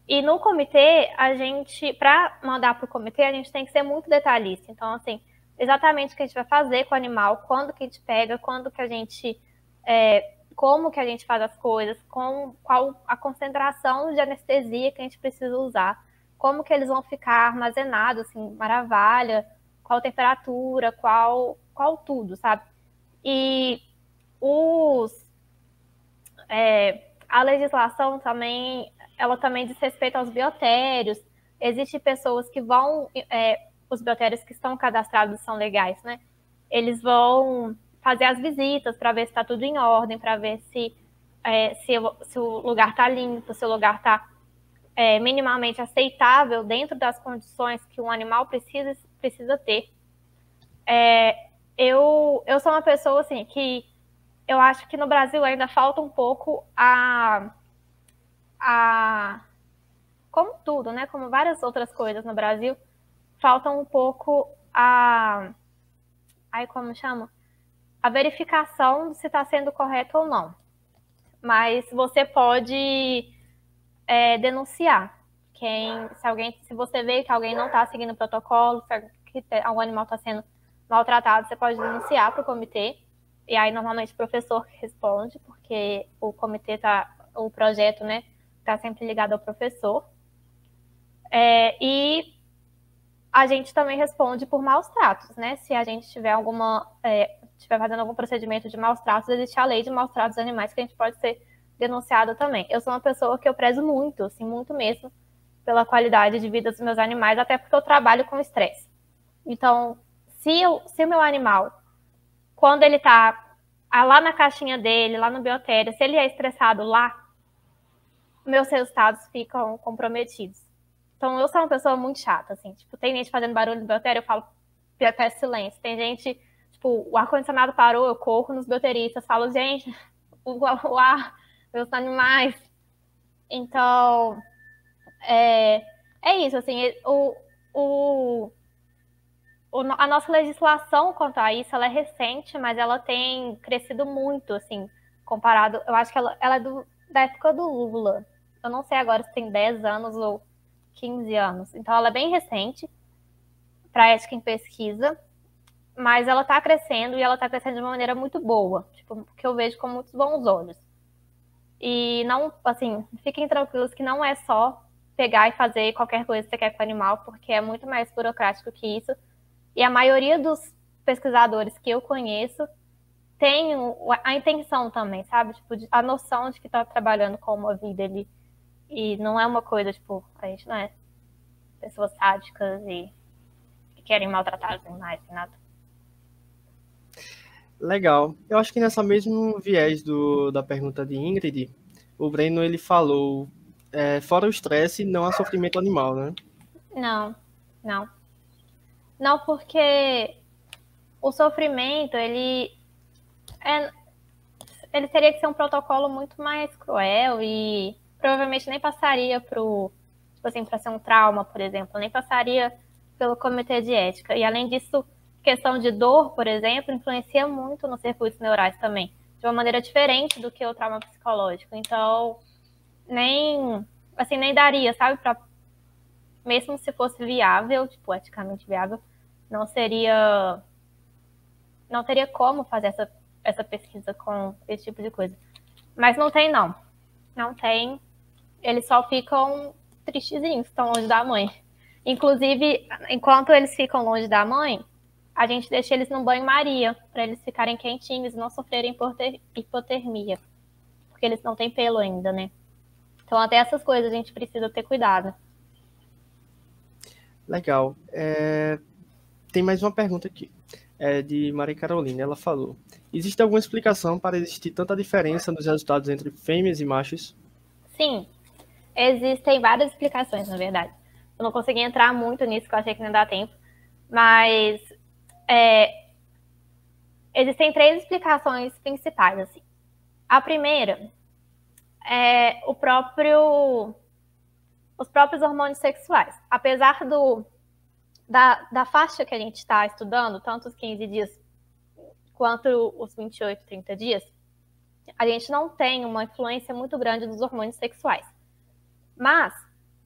E no comitê, para mandar para o comitê, a gente tem que ser muito detalhista. Então, assim, exatamente o que a gente vai fazer com o animal, quando que a gente pega, quando que a gente, como que a gente faz as coisas, qual a concentração de anestesia que a gente precisa usar, como que eles vão ficar armazenados, assim, maravilha, qual temperatura, qual tudo, sabe? E a legislação também, ela também diz respeito aos biotérios. Existem pessoas que vão, os biotérios que estão cadastrados são legais, né? Eles vão fazer as visitas para ver se está tudo em ordem, para ver se o lugar está limpo, se o lugar está minimamente aceitável dentro das condições que um animal precisa ter. Eu sou uma pessoa assim que eu acho que no Brasil ainda falta um pouco como tudo, né? Como várias outras coisas no Brasil, falta um pouco como chama? A verificação de se está sendo correto ou não. Mas você pode denunciar. Se você vê que alguém não está seguindo o protocolo, que algum animal está sendo maltratado, você pode denunciar para o comitê. E aí, normalmente, o professor que responde, porque o comitê o projeto, né, está sempre ligado ao professor. E a gente também responde por maus tratos, né? Se a gente estiver fazendo algum procedimento de maus tratos, existe a lei de maus tratos animais que a gente pode ser denunciado também. Eu sou uma pessoa que eu prezo muito, assim, muito mesmo, pela qualidade de vida dos meus animais, até porque eu trabalho com estresse. Então, se o meu animal, quando ele está lá na caixinha dele, lá no biotério, se ele é estressado lá, meus resultados ficam comprometidos. Então, eu sou uma pessoa muito chata, assim. Tipo, tem gente fazendo barulho no biotério, eu falo, peço silêncio. Tem gente, tipo, o ar-condicionado parou, eu corro nos bioteristas, falo, gente, o ar, meus animais. Então, é isso, assim, a nossa legislação quanto a isso, ela é recente, mas ela tem crescido muito, assim, comparado, eu acho que ela é da época do Lula. Eu não sei agora se tem 10 anos ou 15 anos. Então, ela é bem recente para ética em pesquisa, mas ela está crescendo e ela está crescendo de uma maneira muito boa, tipo, que eu vejo com muitos bons olhos. E não, assim, fiquem tranquilos que não é só pegar e fazer qualquer coisa que você quer com o animal, porque é muito mais burocrático que isso. E a maioria dos pesquisadores que eu conheço tem a intenção também, sabe? Tipo, a noção de que está trabalhando com uma vida ali. E não é uma coisa, tipo, a gente não é pessoas sádicas e que querem maltratar os animais, nada. Legal. Eu acho que nessa mesmo viés da pergunta de Ingrid, o Breno ele falou, fora o estresse, não há sofrimento animal, né? Não, não. Não, porque o sofrimento, ele teria que ser um protocolo muito mais cruel e provavelmente nem passaria tipo assim, para ser um trauma, por exemplo, nem passaria pelo comitê de ética. E além disso, questão de dor, por exemplo, influencia muito nos circuitos neurais também, de uma maneira diferente do que o trauma psicológico. Então, nem daria, sabe, para mesmo se fosse viável, tipo, eticamente viável, não teria como fazer essa pesquisa com esse tipo de coisa. Mas não tem, não. Não tem. Eles só ficam tristezinhos, estão longe da mãe. Inclusive, enquanto eles ficam longe da mãe, a gente deixa eles no banho-maria, para eles ficarem quentinhos e não sofrerem hipotermia. Porque eles não têm pelo ainda, né? Então, até essas coisas a gente precisa ter cuidado. Legal. Tem mais uma pergunta aqui. É de Maria Carolina. Ela falou: existe alguma explicação para existir tanta diferença nos resultados entre fêmeas e machos? Sim, existem várias explicações, na verdade. Eu não consegui entrar muito nisso, que eu achei que não dá tempo. Mas existem 3 explicações principais, assim. A primeira é os próprios hormônios sexuais. Apesar da faixa que a gente está estudando, tanto os 15 dias quanto os 28, 30 dias, a gente não tem uma influência muito grande dos hormônios sexuais. Mas,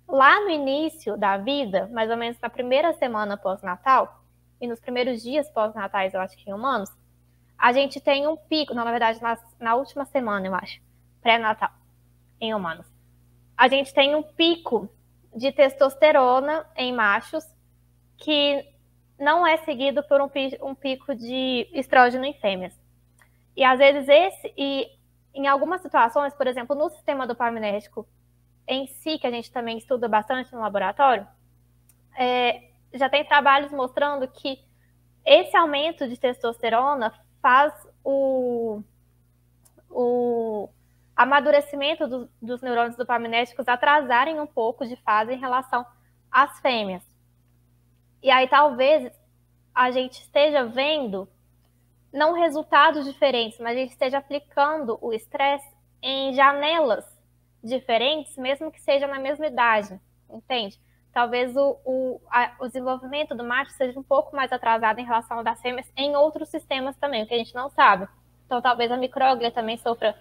lá no início da vida, mais ou menos na primeira semana pós-natal, e nos primeiros dias pós-natais, eu acho que em humanos, a gente tem um pico, não, na verdade, na última semana, eu acho, pré-natal, em humanos. A gente tem um pico de testosterona em machos que não é seguido por um pico de estrógeno em fêmeas. E às vezes em algumas situações, por exemplo, no sistema dopaminérgico em si, que a gente também estuda bastante no laboratório, já tem trabalhos mostrando que esse aumento de testosterona faz o amadurecimento dos neurônios dopaminérgicos atrasarem um pouco de fase em relação às fêmeas. E aí talvez a gente esteja vendo não resultados diferentes, mas a gente esteja aplicando o estresse em janelas diferentes, mesmo que seja na mesma idade, entende? Talvez o desenvolvimento do macho seja um pouco mais atrasado em relação ao das fêmeas em outros sistemas também, o que a gente não sabe. Então talvez a micróglia também sofra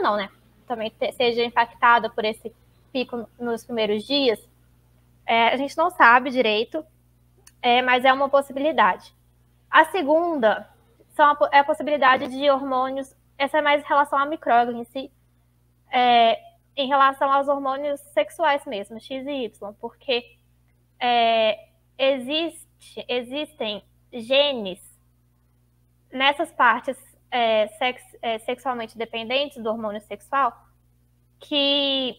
não, né? Também seja impactada por esse pico nos primeiros dias. A gente não sabe direito, mas é uma possibilidade. A segunda é a possibilidade de hormônios, essa é mais em relação à micróglia em si, em relação aos hormônios sexuais mesmo, X e Y, porque existem genes nessas partes sexualmente dependentes do hormônio sexual que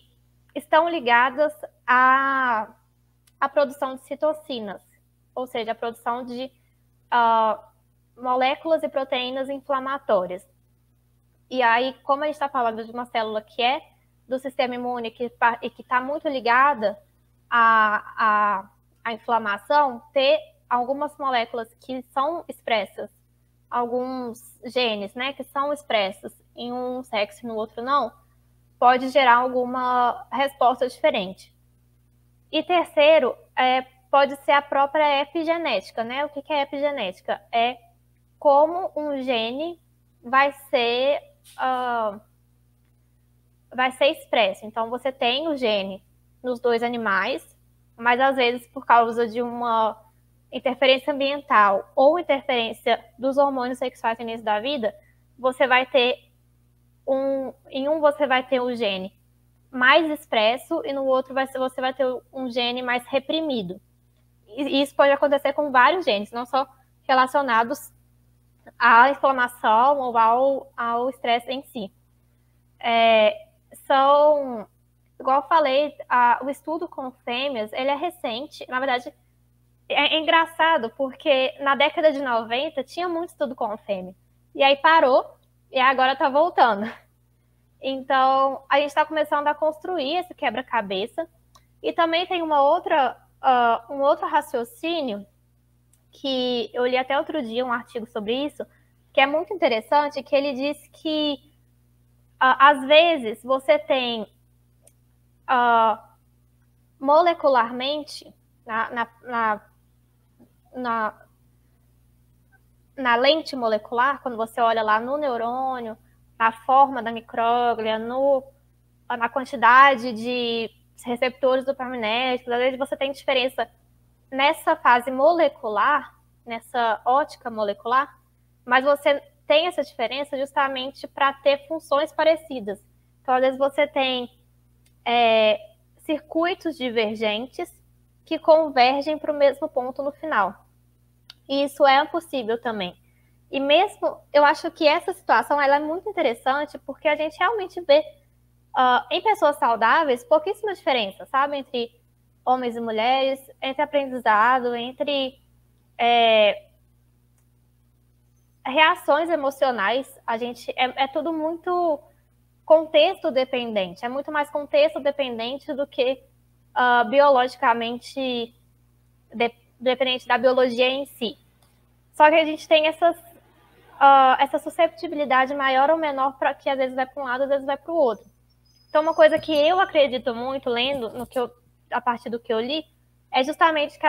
estão ligadas à produção de citocinas, ou seja, a produção de moléculas e proteínas inflamatórias. E aí, como a gente está falando de uma célula que é do sistema imune e que está muito ligada à inflamação, ter algumas moléculas que são expressas, alguns genes, né, que são expressos em um sexo e no outro não, pode gerar alguma resposta diferente. E terceiro, pode ser a própria epigenética, né? O que é epigenética? É como um gene vai ser expresso. Então, você tem o gene nos dois animais, mas às vezes por causa de uma interferência ambiental ou interferência dos hormônios sexuais no início da vida, você vai ter você vai ter o gene mais expresso e no outro você vai ter um gene mais reprimido. E isso pode acontecer com vários genes, não só relacionados à inflamação ou ao estresse em si. Igual eu falei, o estudo com fêmeas, ele é recente. Na verdade, é engraçado, porque na década de 90 tinha muito estudo com fêmea. E aí parou, e agora está voltando. Então, a gente está começando a construir esse quebra-cabeça. E também tem um outro raciocínio, que eu li até outro dia um artigo sobre isso, que é muito interessante, que ele diz que, às vezes, você tem molecularmente, na lente molecular, quando você olha lá no neurônio, na forma da micróglia, na quantidade de receptores dopaminérgicos, às vezes você tem diferença nessa fase molecular, nessa ótica molecular, mas você tem essa diferença justamente para ter funções parecidas. Então, às vezes você tem circuitos divergentes que convergem para o mesmo ponto no final. E isso é possível também. E mesmo, eu acho que essa situação ela é muito interessante porque a gente realmente vê em pessoas saudáveis pouquíssima diferença, sabe? Entre homens e mulheres, entre aprendizado, entre reações emocionais. A gente é tudo muito contexto dependente. É muito mais contexto dependente do que biologicamente dependente da biologia em si. Só que a gente tem essa susceptibilidade maior ou menor para que às vezes vai para um lado, às vezes vai para o outro. Então, uma coisa que eu acredito muito, lendo a partir do que eu li, é justamente que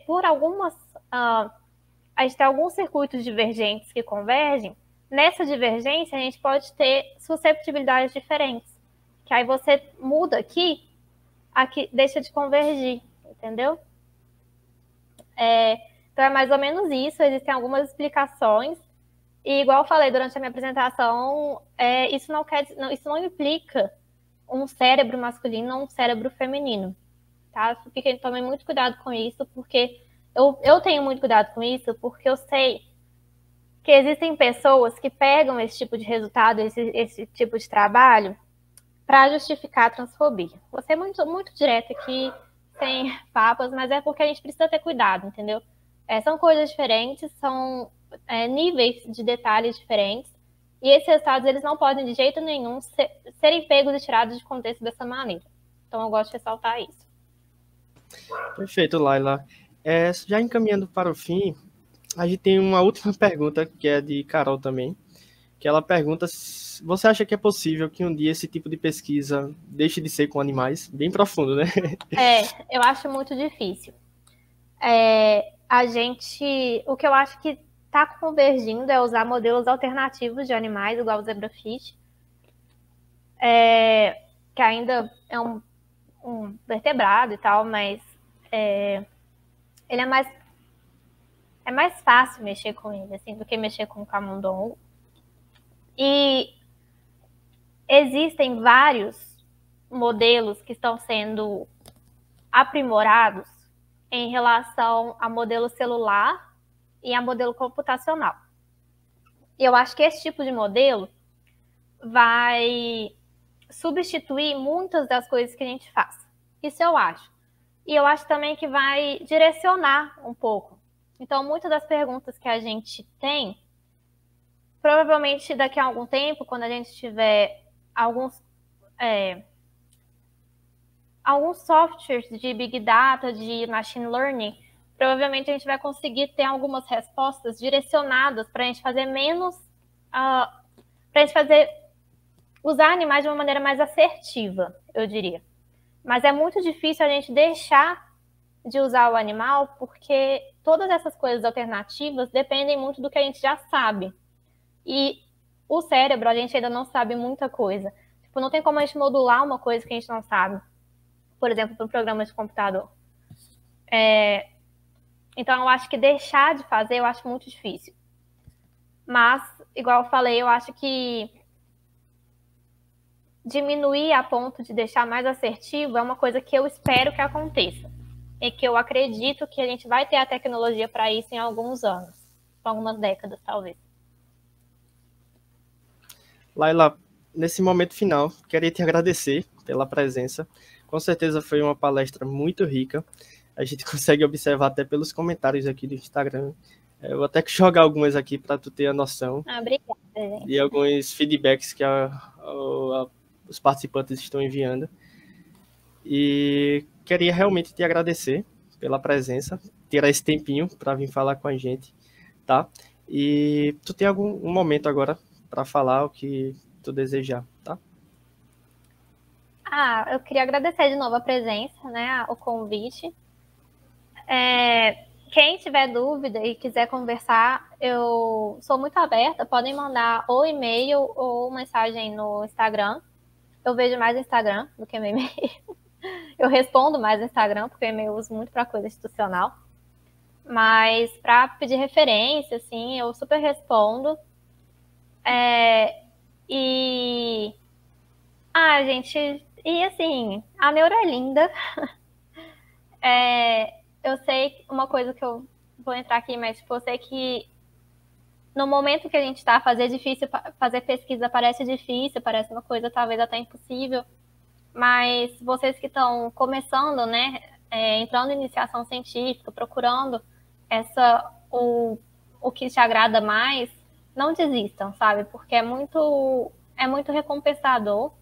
por algumas... a gente tem alguns circuitos divergentes que convergem. Nessa divergência, a gente pode ter susceptibilidades diferentes. Que aí você muda aqui deixa de convergir, entendeu? Então é mais ou menos isso, existem algumas explicações, e igual eu falei durante a minha apresentação, isso não implica um cérebro masculino ou um cérebro feminino, tá? Fiquem, tomem muito cuidado com isso, porque eu tenho muito cuidado com isso, porque eu sei que existem pessoas que pegam esse tipo de resultado, esse tipo de trabalho, para justificar a transfobia. Vou ser muito, muito direta aqui, sem papas, mas é porque a gente precisa ter cuidado, entendeu? São coisas diferentes, são níveis de detalhes diferentes, e esses resultados eles não podem de jeito nenhum serem pegos e tirados de contexto dessa maneira. Então eu gosto de ressaltar isso. Perfeito, Laila. Já encaminhando para o fim, a gente tem uma última pergunta, que é de Carol também, que ela pergunta se você acha que é possível que um dia esse tipo de pesquisa deixe de ser com animais? Bem profundo, né? Eu acho muito difícil. O que eu acho que está convergindo é usar modelos alternativos de animais, igual o zebrafish, que ainda é um vertebrado e tal, mas ele é mais fácil mexer com ele, assim, do que mexer com o camundongo. E existem vários modelos que estão sendo aprimorados em relação a modelo celular e a modelo computacional. E eu acho que esse tipo de modelo vai substituir muitas das coisas que a gente faz. Isso eu acho. E eu acho também que vai direcionar um pouco. Então, muitas das perguntas que a gente tem, provavelmente daqui a algum tempo, quando a gente tiver alguns softwares de Big Data, de Machine Learning, provavelmente a gente vai conseguir ter algumas respostas direcionadas para a gente fazer menos... para a gente usar animais de uma maneira mais assertiva, eu diria. Mas é muito difícil a gente deixar de usar o animal, porque todas essas coisas alternativas dependem muito do que a gente já sabe. E o cérebro, a gente ainda não sabe muita coisa. Tipo, não tem como a gente modular uma coisa que a gente não sabe. Por exemplo, para um programa de computador. Então, eu acho que deixar de fazer, eu acho muito difícil. Mas, igual eu falei, eu acho que diminuir a ponto de deixar mais assertivo é uma coisa que eu espero que aconteça. E que eu acredito que a gente vai ter a tecnologia para isso em alguns anos. Algumas décadas, talvez. Laila, nesse momento final, queria te agradecer pela presença. Com certeza foi uma palestra muito rica. A gente consegue observar até pelos comentários aqui do Instagram. Eu vou até que jogar algumas aqui para tu ter a noção. Obrigada, gente. E alguns feedbacks que os participantes estão enviando. E queria realmente te agradecer pela presença, tirar esse tempinho para vir falar com a gente, tá? E tu tem algum momento agora para falar o que tu desejar, tá? Eu queria agradecer de novo a presença, né, o convite. Quem tiver dúvida e quiser conversar, eu sou muito aberta, podem mandar ou e-mail ou mensagem no Instagram. Eu vejo mais no Instagram do que no e-mail. Eu respondo mais no Instagram, porque o e-mail eu uso muito para coisa institucional. Mas para pedir referência, assim, eu super respondo. Gente, e assim, a neuro é linda. Eu sei uma coisa que eu vou entrar aqui, mas tipo, eu sei que no momento que a gente está, fazer pesquisa parece difícil, parece uma coisa talvez até impossível, mas vocês que estão começando, né, entrando em iniciação científica, procurando o que te agrada mais, não desistam, sabe? Porque é muito recompensador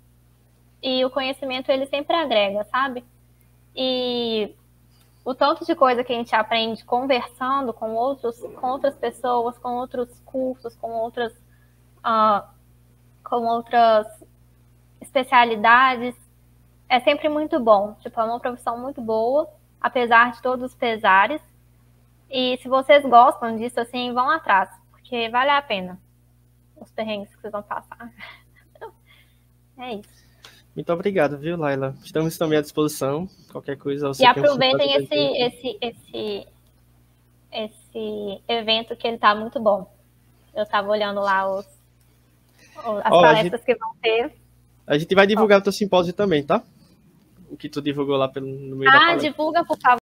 e o conhecimento ele sempre agrega, sabe? E o tanto de coisa que a gente aprende conversando com outras pessoas, com outros cursos, com outras especialidades, é sempre muito bom. Tipo, é uma profissão muito boa, apesar de todos os pesares. E se vocês gostam disso, assim, vão atrás, porque vale a pena os perrengues que vocês vão passar. É isso. Muito obrigado, viu, Laila? Estamos também à disposição. Qualquer coisa, você E tem um contato aproveitem da gente. esse evento que ele tá muito bom. Eu tava olhando lá as palestras que vão ter. A gente vai divulgar o teu simpósio também, tá? O que tu divulgou lá no meio da palestra. Divulga, por favor.